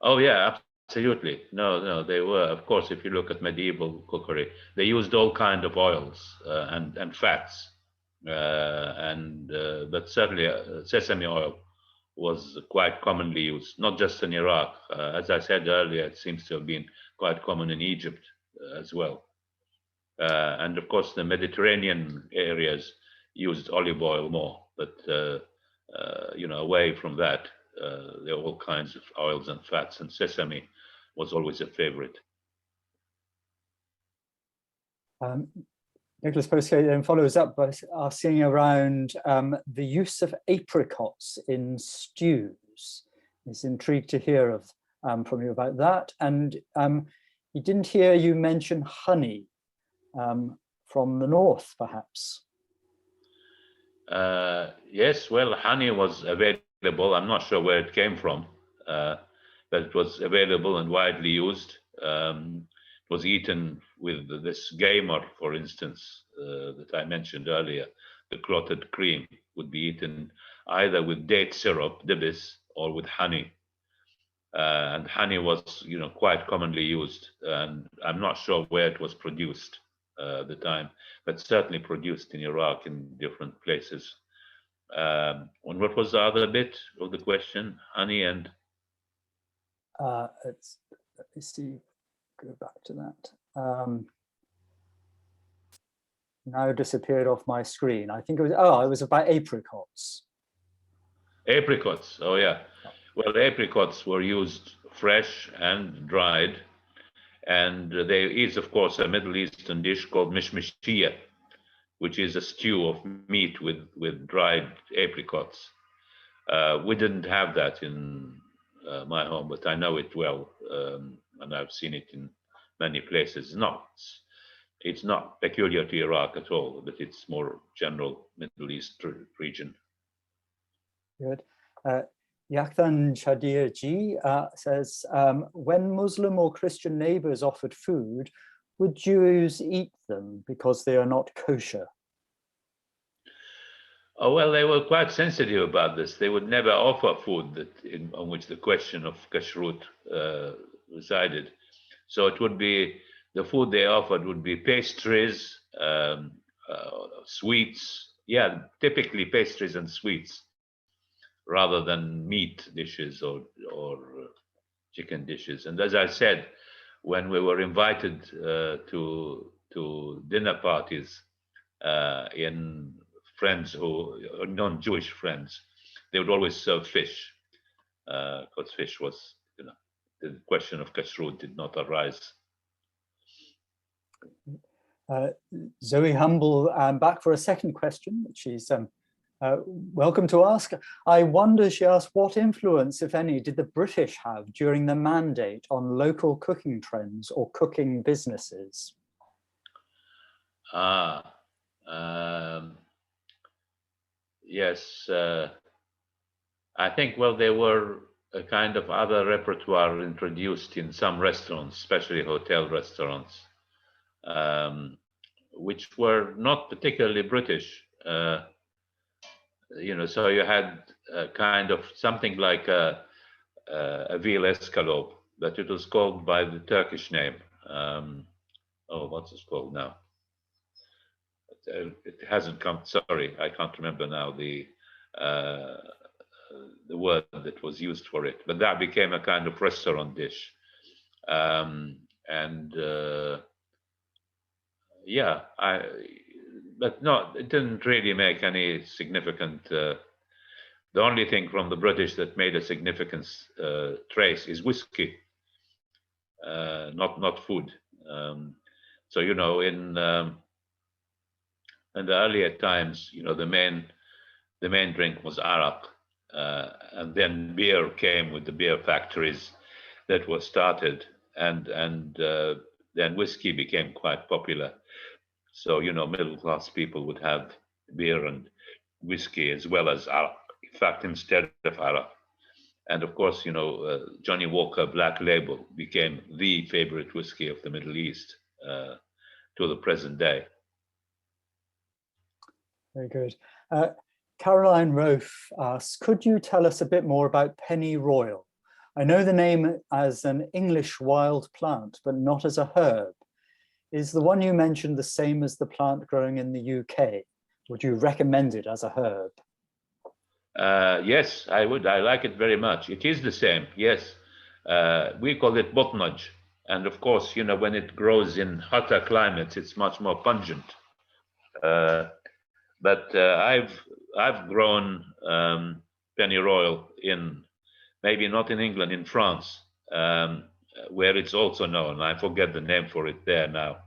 Oh, yeah, absolutely. No, they were. Of course, if you look at medieval cookery, they used all kinds of oils and fats, but certainly sesame oil was quite commonly used, not just in Iraq. As I said earlier, it seems to have been quite common in Egypt as well. And of course, the Mediterranean areas used olive oil more, but away from that, there were all kinds of oils and fats, and sesame was always a favorite. Nicholas Postgate then follows up by asking around the use of apricots in stews. He's intrigued to hear from you about that. And he didn't hear you mention honey from the north, perhaps. Yes, well, honey was available. I'm not sure where it came from, but it was available and widely used. It was eaten with this gamer, for instance, that I mentioned earlier. The clotted cream would be eaten either with date syrup, dibis, or with honey. And honey was, quite commonly used. And I'm not sure where it was produced at the time, but certainly produced in Iraq in different places. And what was the other bit of the question? Honey and? Let me see. Go back to that. Now disappeared off my screen. I think it was about apricots. Apricots, oh yeah. Well, apricots were used fresh and dried, and there is, of course, a Middle Eastern dish called mishmishiyah, which is a stew of meat with dried apricots. We didn't have that in my home, but I know it well, and I've seen it in many places. It's not peculiar to Iraq at all, but it's more general Middle East region. Good. Yakthan Shadir Ji says, when Muslim or Christian neighbors offered food, would Jews eat them because they are not kosher? Oh, well, they were quite sensitive about this. They would never offer food on which the question of kashrut resided. So it would be, the food they offered would be pastries, sweets, typically pastries and sweets, rather than meat dishes or chicken dishes. And as I said, when we were invited to dinner parties in friends who are non-Jewish friends, they would always serve fish, because fish was, the question of kashrut did not arise. Zoe Humble, back for a second question, which she's welcome to ask. I wonder, she asked, what influence, if any, did the British have during the mandate on local cooking trends or cooking businesses? Yes, I think, well, there were a kind of other repertoire introduced in some restaurants, especially hotel restaurants, which were not particularly British. So you had a kind of something like a veal escalope, but it was called by the Turkish name. What's it called now? It hasn't come. Sorry, I can't remember now the word that was used for it. But that became a kind of restaurant dish, But no, it didn't really make any significant. The only thing from the British that made a significant trace is whiskey, not food. So in the earlier times, the main drink was arak, and then beer came with the beer factories that were started, and then whiskey became quite popular. So, you know, middle-class people would have beer and whiskey as well as Arab. In fact, instead of Arab. And of course, you know, Johnny Walker Black Label became the favorite whiskey of the Middle East to the present day. Very good. Caroline Rofe asks, could you tell us a bit more about pennyroyal? I know the name as an English wild plant, but not as a herb. Is the one you mentioned the same as the plant growing in the UK? Would you recommend it as a herb? Yes, I would. I like it very much. It is the same, yes. We call it botnaj. And of course, you know, when it grows in hotter climates, it's much more pungent. But I've grown pennyroyal in, maybe not in England, in France, where it's also known. I forget the name for it there now.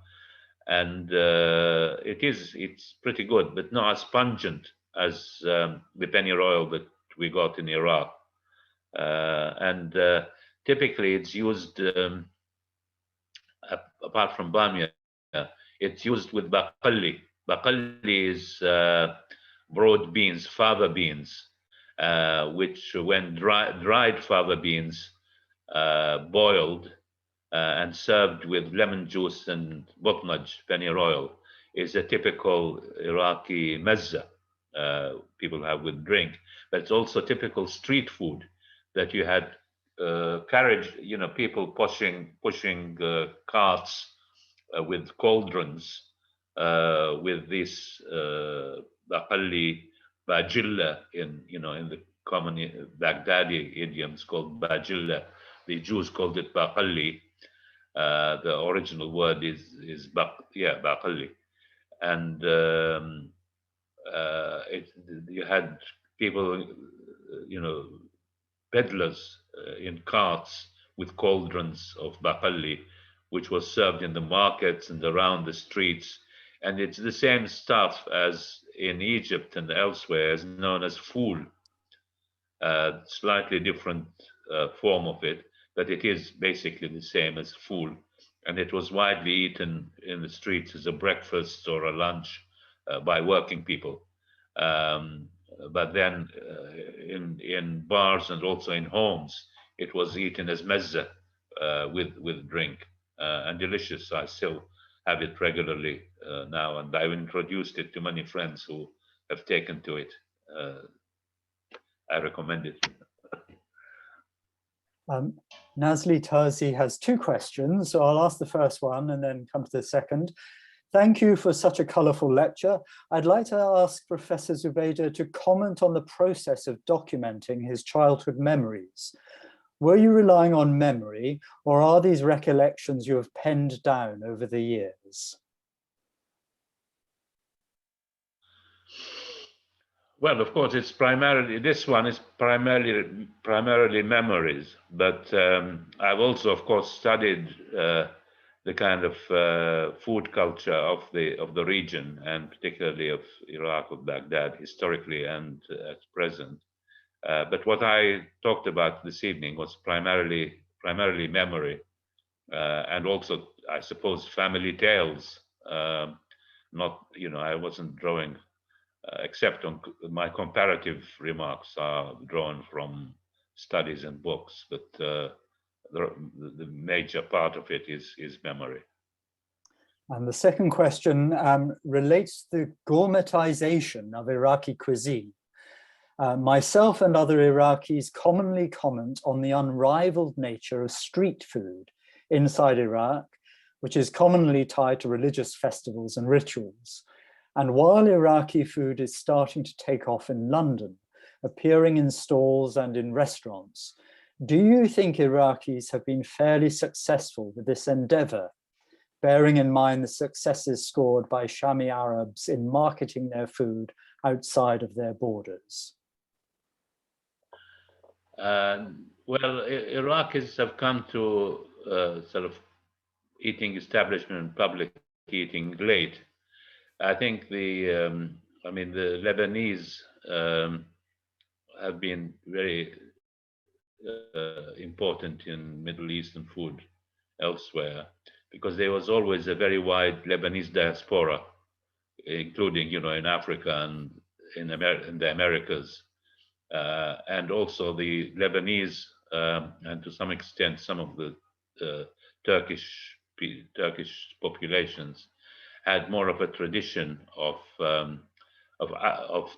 And it's pretty good, but not as pungent as the pennyroyal that we got in Iraq. And typically it's used, apart from bamia, it's used with baqalli. Baqalli is broad beans, fava beans, which when dried fava beans boiled and served with lemon juice and botnaj, pennyroyal, is a typical Iraqi mezza people have with drink. But it's also typical street food that you had carriage, you know, people pushing carts with cauldrons with this baqalli, bajilla in the common Baghdadi idioms called bajilla. The Jews called it baqalli. The original word is baqalli, and you had people, you know, peddlers in carts with cauldrons of baqalli, which was served in the markets and around the streets. And it's the same stuff as in Egypt and elsewhere, is known as fool. Slightly different form of it, but it is basically the same as fool. And it was widely eaten in the streets as a breakfast or a lunch by working people. But then in bars and also in homes, it was eaten as mezza with drink, and delicious. I still have it regularly now, and I've introduced it to many friends who have taken to it. I recommend it. Nazli Tazi has two questions, so I'll ask the first one and then come to the second. Thank you for such a colourful lecture. I'd like to ask Professor Zubaida to comment on the process of documenting his childhood memories. Were you relying on memory, or are these recollections you have penned down over the years? Well, of course, it's primarily, this one is primarily memories, but I've also, of course, studied the kind of food culture of the region, and particularly of Iraq, of Baghdad, historically and at present. But what I talked about this evening was primarily memory, and also, I suppose, family tales. Not, you know, I wasn't drawing, except on my comparative remarks are drawn from studies and books, but the major part of it is memory. And the second question relates to the gourmetization of Iraqi cuisine. Myself and other Iraqis commonly comment on the unrivaled nature of street food inside Iraq, which is commonly tied to religious festivals and rituals. And while Iraqi food is starting to take off in London, appearing in stalls and in restaurants, do you think Iraqis have been fairly successful with this endeavor, bearing in mind the successes scored by Shami Arabs in marketing their food outside of their borders? Well, Iraqis have come to sort of eating establishment and public eating late. I think the Lebanese have been very important in Middle Eastern food elsewhere, because there was always a very wide Lebanese diaspora, including, in Africa and in the Americas, and also the Lebanese, and to some extent some of the Turkish populations had more of a tradition of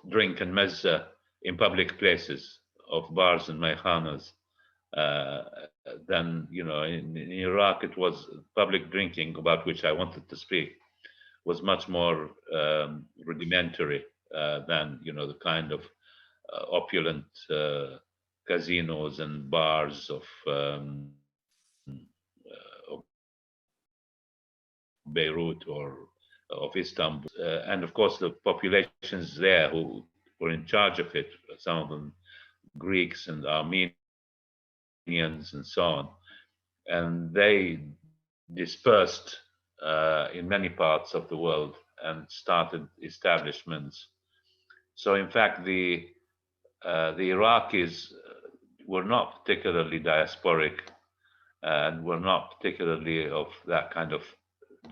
drink and mezza in public places, of bars and meyhanas. Then, in Iraq, it was public drinking, about which I wanted to speak, was much more rudimentary than, the kind of opulent casinos and bars of Beirut or of Istanbul. And of course, the populations there who were in charge of it, some of them Greeks and Armenians and so on, and they dispersed in many parts of the world and started establishments. So in fact, the Iraqis were not particularly diasporic and were not particularly of that kind of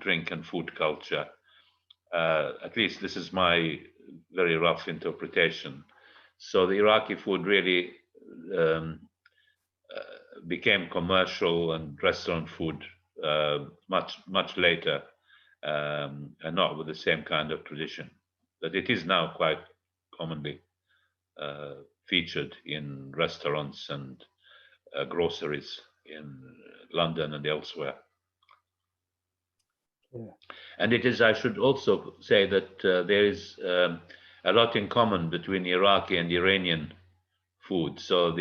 drink and food culture. At least this is my very rough interpretation. So the Iraqi food really became commercial and restaurant food much later, and not with the same kind of tradition. But it is now quite commonly featured in restaurants and groceries in London and elsewhere. Yeah. And it is, I should also say that there is a lot in common between Iraqi and Iranian food. So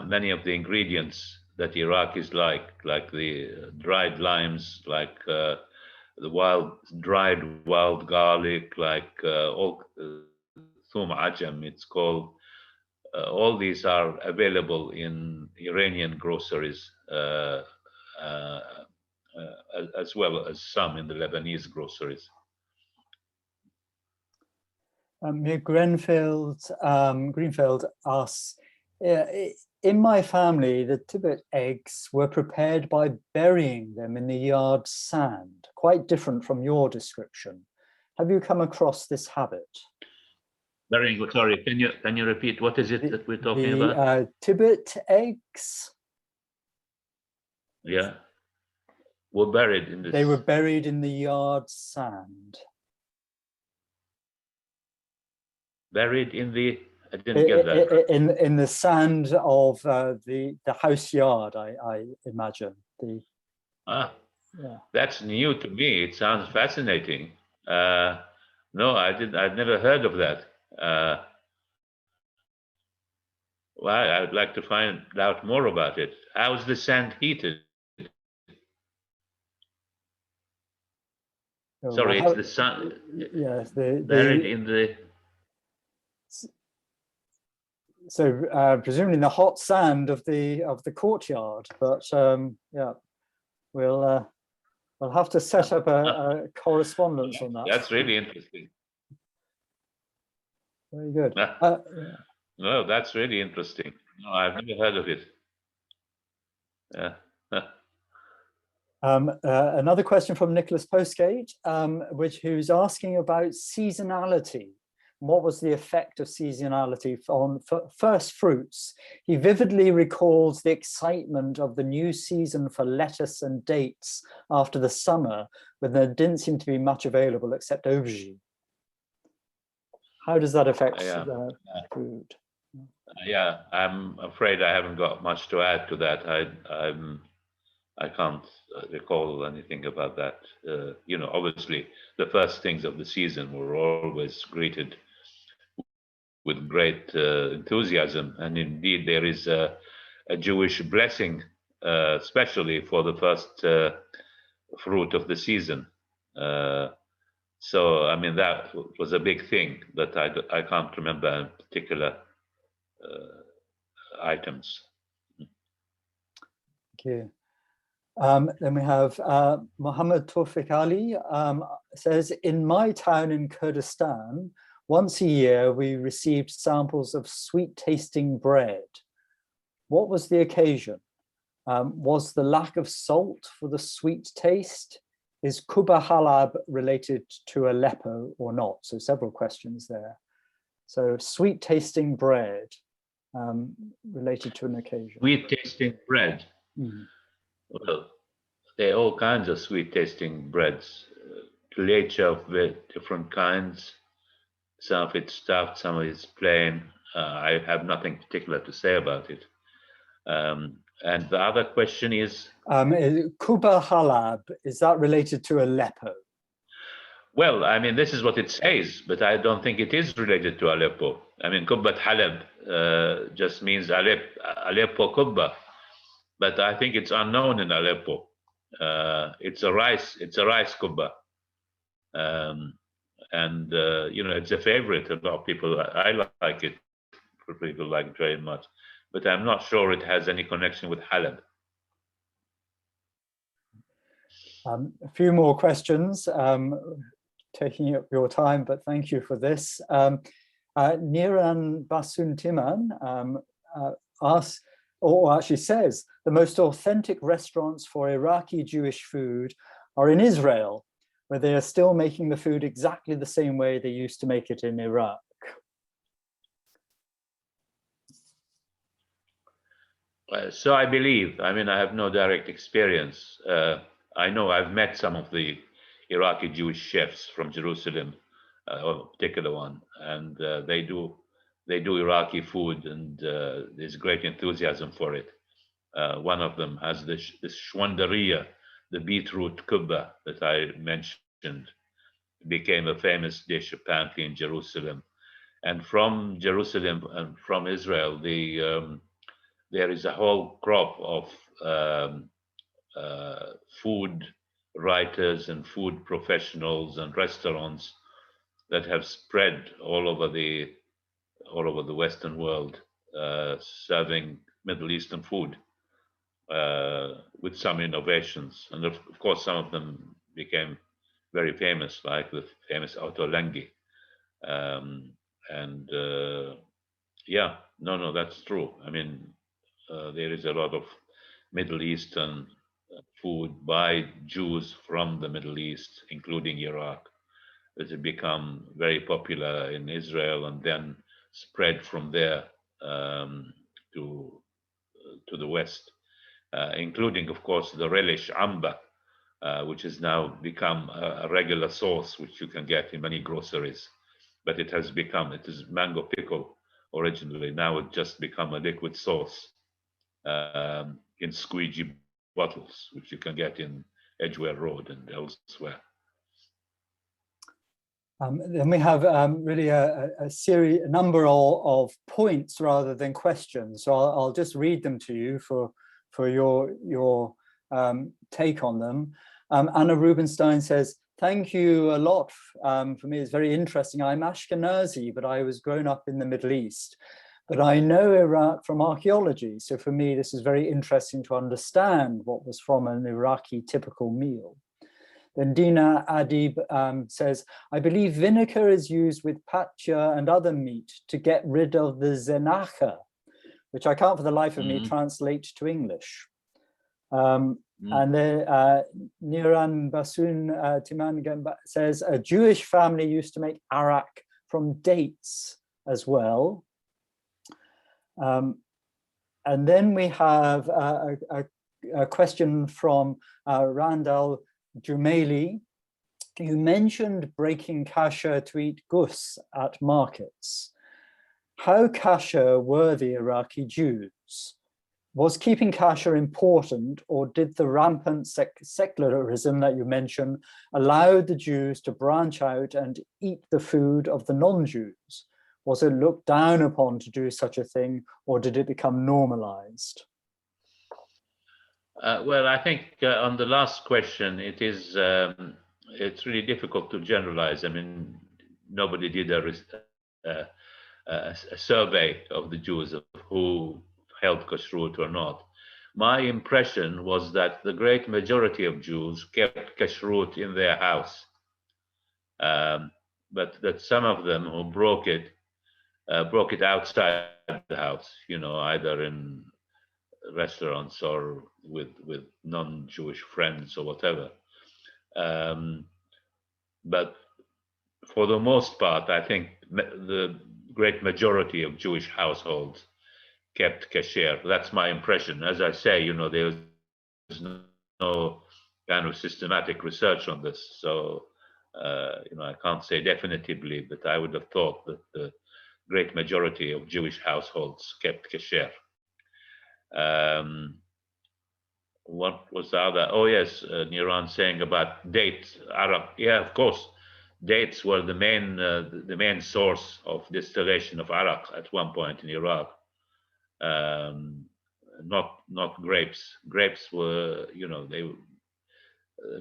many of the ingredients that Iraqis like the dried limes, like the dried wild garlic, like thum ajam, it's called. All these are available in Iranian groceries, as well as some in the Lebanese groceries. Greenfield asks, in my family, the Tibet eggs were prepared by burying them in the yard sand, quite different from your description. Have you come across this habit? Burying, sorry, can you repeat, what is it that we're talking about? Tibet eggs. Yeah. Were buried in this. They were buried in the yard sand. Buried in the, I didn't get that. In the sand of the house yard, I imagine. Yeah. That's new to me. It sounds fascinating. No, I'd never heard of that. Well, I'd like to find out more about it. How's the sand heated? Sorry, it's the sun. Yes, buried in the. So presumably in the hot sand of the courtyard, but yeah, we'll have to set up a correspondence on that. That's really interesting. Very good. No, that's really interesting. No, I've never heard of it. Yeah. Another question from Nicholas Postgate, who's asking about seasonality. What was the effect of seasonality on first fruits? He vividly recalls the excitement of the new season for lettuce and dates after the summer, when there didn't seem to be much available except aubergine. How does that affect food? Yeah, I'm afraid I haven't got much to add to that. I can't recall anything about that. Obviously, the first things of the season were always greeted with great enthusiasm, and indeed there is a Jewish blessing, especially for the first fruit of the season. So, I mean, that was a big thing, but I can't remember in particular items. Thank you. Then we have Muhammad Tawfiq Ali says, in my town in Kurdistan, once a year we received samples of sweet-tasting bread. What was the occasion? Was the lack of salt for the sweet taste? Is Kuba Halab related to Aleppo or not? So several questions there. So sweet tasting bread related to an occasion. Sweet tasting bread. Mm. Well, there are all kinds of sweet tasting breads. Leche of different kinds. Some of it's stuffed, some of it's plain. I have nothing particular to say about it. And the other question is? Kuba Halab, is that related to Aleppo? Well, I mean, this is what it says, but I don't think it is related to Aleppo. I mean, Kubbat Halab just means Aleppo Kubba, but I think it's unknown in Aleppo. It's a rice Kubba. You know, it's a favorite. A lot of people, I like it. People like it very much, but I'm not sure it has any connection with Halab. A few more questions, taking up your time, but thank you for this. Niran Basuntiman asks, or actually says, the most authentic restaurants for Iraqi Jewish food are in Israel, where they are still making the food exactly the same way they used to make it in Iraq. So I believe, I mean, I have no direct experience. I know I've met some of the Iraqi Jewish chefs from Jerusalem, a particular one, and they do Iraqi food, and there's great enthusiasm for it. One of them has this shwandariya, the beetroot kubba that I mentioned, became a famous dish apparently in Jerusalem. And from Jerusalem and from Israel, there is a whole crop of food writers and food professionals and restaurants that have spread all over the Western world, serving Middle Eastern food with some innovations. And of course, some of them became very famous, like the famous Autolengi. Yeah, no, that's true. I mean, there is a lot of Middle Eastern food by Jews from the Middle East, including Iraq, that have become very popular in Israel and then spread from there to the West, including, of course, the relish amba, which has now become a regular sauce, which you can get in many groceries. But it is mango pickle originally. Now it's just become a liquid sauce in squeegee bottles, which you can get in Edgware Road and elsewhere. Then we have really a number of points rather than questions. So I'll just read them to you for your take on them. Anna Rubenstein says, thank you a lot. For me, it's very interesting. I'm Ashkenazi, but I was grown up in the Middle East. But I know Iraq from archaeology. So for me, this is very interesting to understand what was from an Iraqi typical meal. Then Dina Adib says, I believe vinegar is used with patja and other meat to get rid of the zenacha, which I can't for the life of me translate to English. And then Niran Basun Timan says, a Jewish family used to make arak from dates as well. And then we have a question from Randall Jumaili. You mentioned breaking kasher to eat gus at markets. How kasher were the Iraqi Jews? Was keeping kasher important, or did the rampant secularism that you mentioned allow the Jews to branch out and eat the food of the non-Jews? Was it looked down upon to do such a thing, or did it become normalized? Well, I think on the last question, it's really difficult to generalize. I mean, nobody did a survey of the Jews of who held kashrut or not. My impression was that the great majority of Jews kept kashrut in their house. but that some of them who broke it outside the house, you know, either in restaurants or with non-Jewish friends or whatever. But for the most part, I think the great majority of Jewish households kept kasher. That's my impression. As I say, you know, there's no kind of systematic research on this, so you know, I can't say definitively, but I would have thought that the great majority of Jewish households kept kasher. What was the other? Oh yes, Niran saying about dates. Arab, yeah, of course. Dates were the main source of distillation of arak at one point in Iraq. Not grapes. Grapes were, you know,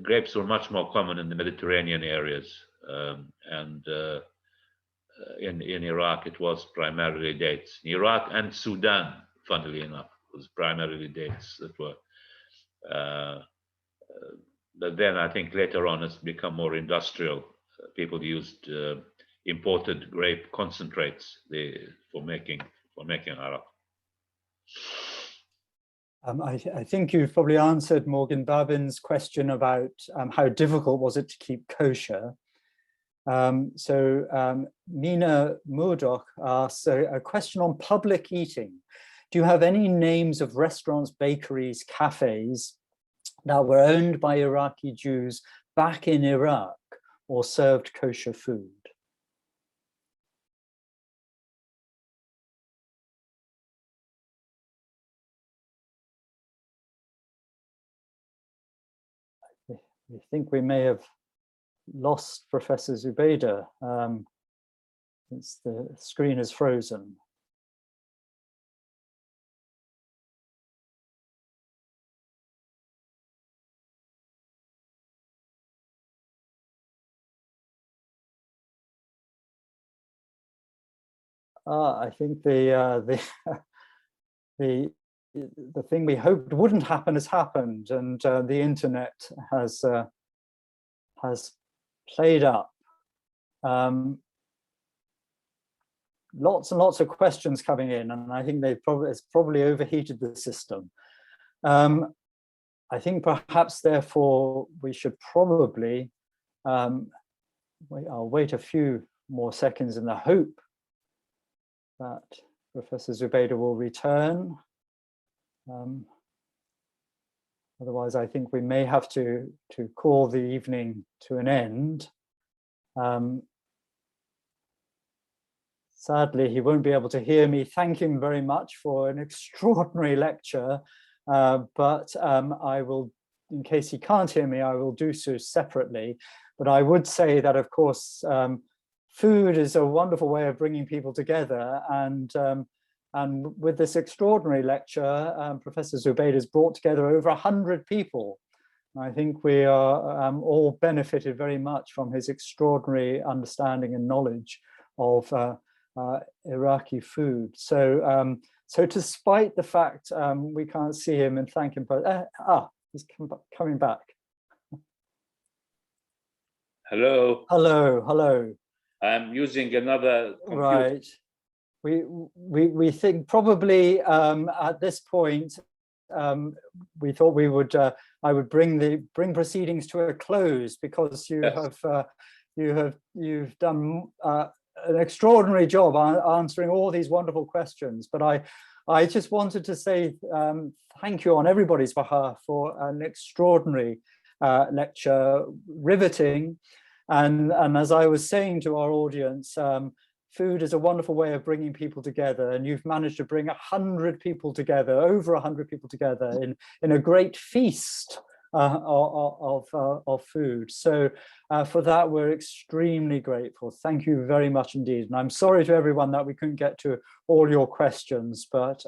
grapes were much more common in the Mediterranean areas, and in Iraq it was primarily dates. In Iraq and Sudan, funnily enough, was primarily dates that were. But then I think later on it's become more industrial. People used imported grape concentrates for making arak. I think you've probably answered Morgan Babin's question about how difficult was it to keep kosher. Mina Murdoch asks a question on public eating. Do you have any names of restaurants, bakeries, cafes that were owned by Iraqi Jews back in Iraq or served kosher food? I think we may have lost Professor Zubaida since the screen is frozen. I think the thing we hoped wouldn't happen has happened, and the internet has played up. Lots and lots of questions coming in, and I think it's probably overheated the system. I think perhaps therefore we should probably I'll wait a few more seconds in the hope that Professor Zubaida will return. Otherwise, I think we may have to call the evening to an end. Sadly, he won't be able to hear me. Thank him very much for an extraordinary lecture, but I will, in case he can't hear me, I will do so separately. But I would say that, of course, food is a wonderful way of bringing people together, and with this extraordinary lecture, Professor Zubaida has brought together over 100 people. I think we are all benefited very much from his extraordinary understanding and knowledge of Iraqi food. So, so despite the fact we can't see him and thank him, but he's coming back. Hello. Hello. Hello. I'm using another computer. Right. We think probably at this point we thought we would I would bring proceedings to a close, because you've done an extraordinary job answering all these wonderful questions. But I just wanted to say thank you on everybody's behalf for an extraordinary lecture, riveting, and as I was saying to our audience, food is a wonderful way of bringing people together, and you've managed to bring 100 people together, over 100 people together in a great feast of food. So for that, we're extremely grateful. Thank you very much indeed. And I'm sorry to everyone that we couldn't get to all your questions, but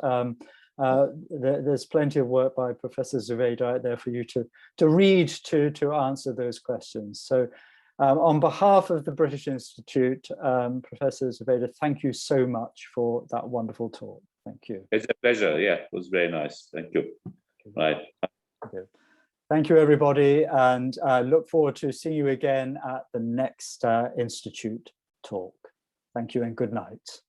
there's plenty of work by Professor Zubaida out there for you to read to answer those questions. So on behalf of the British Institute, Professor Zubaida, thank you so much for that wonderful talk. Thank you. It's a pleasure. Yeah, it was very nice. Thank you. Right. Okay. Thank you, everybody, and look forward to seeing you again at the next Institute talk. Thank you and good night.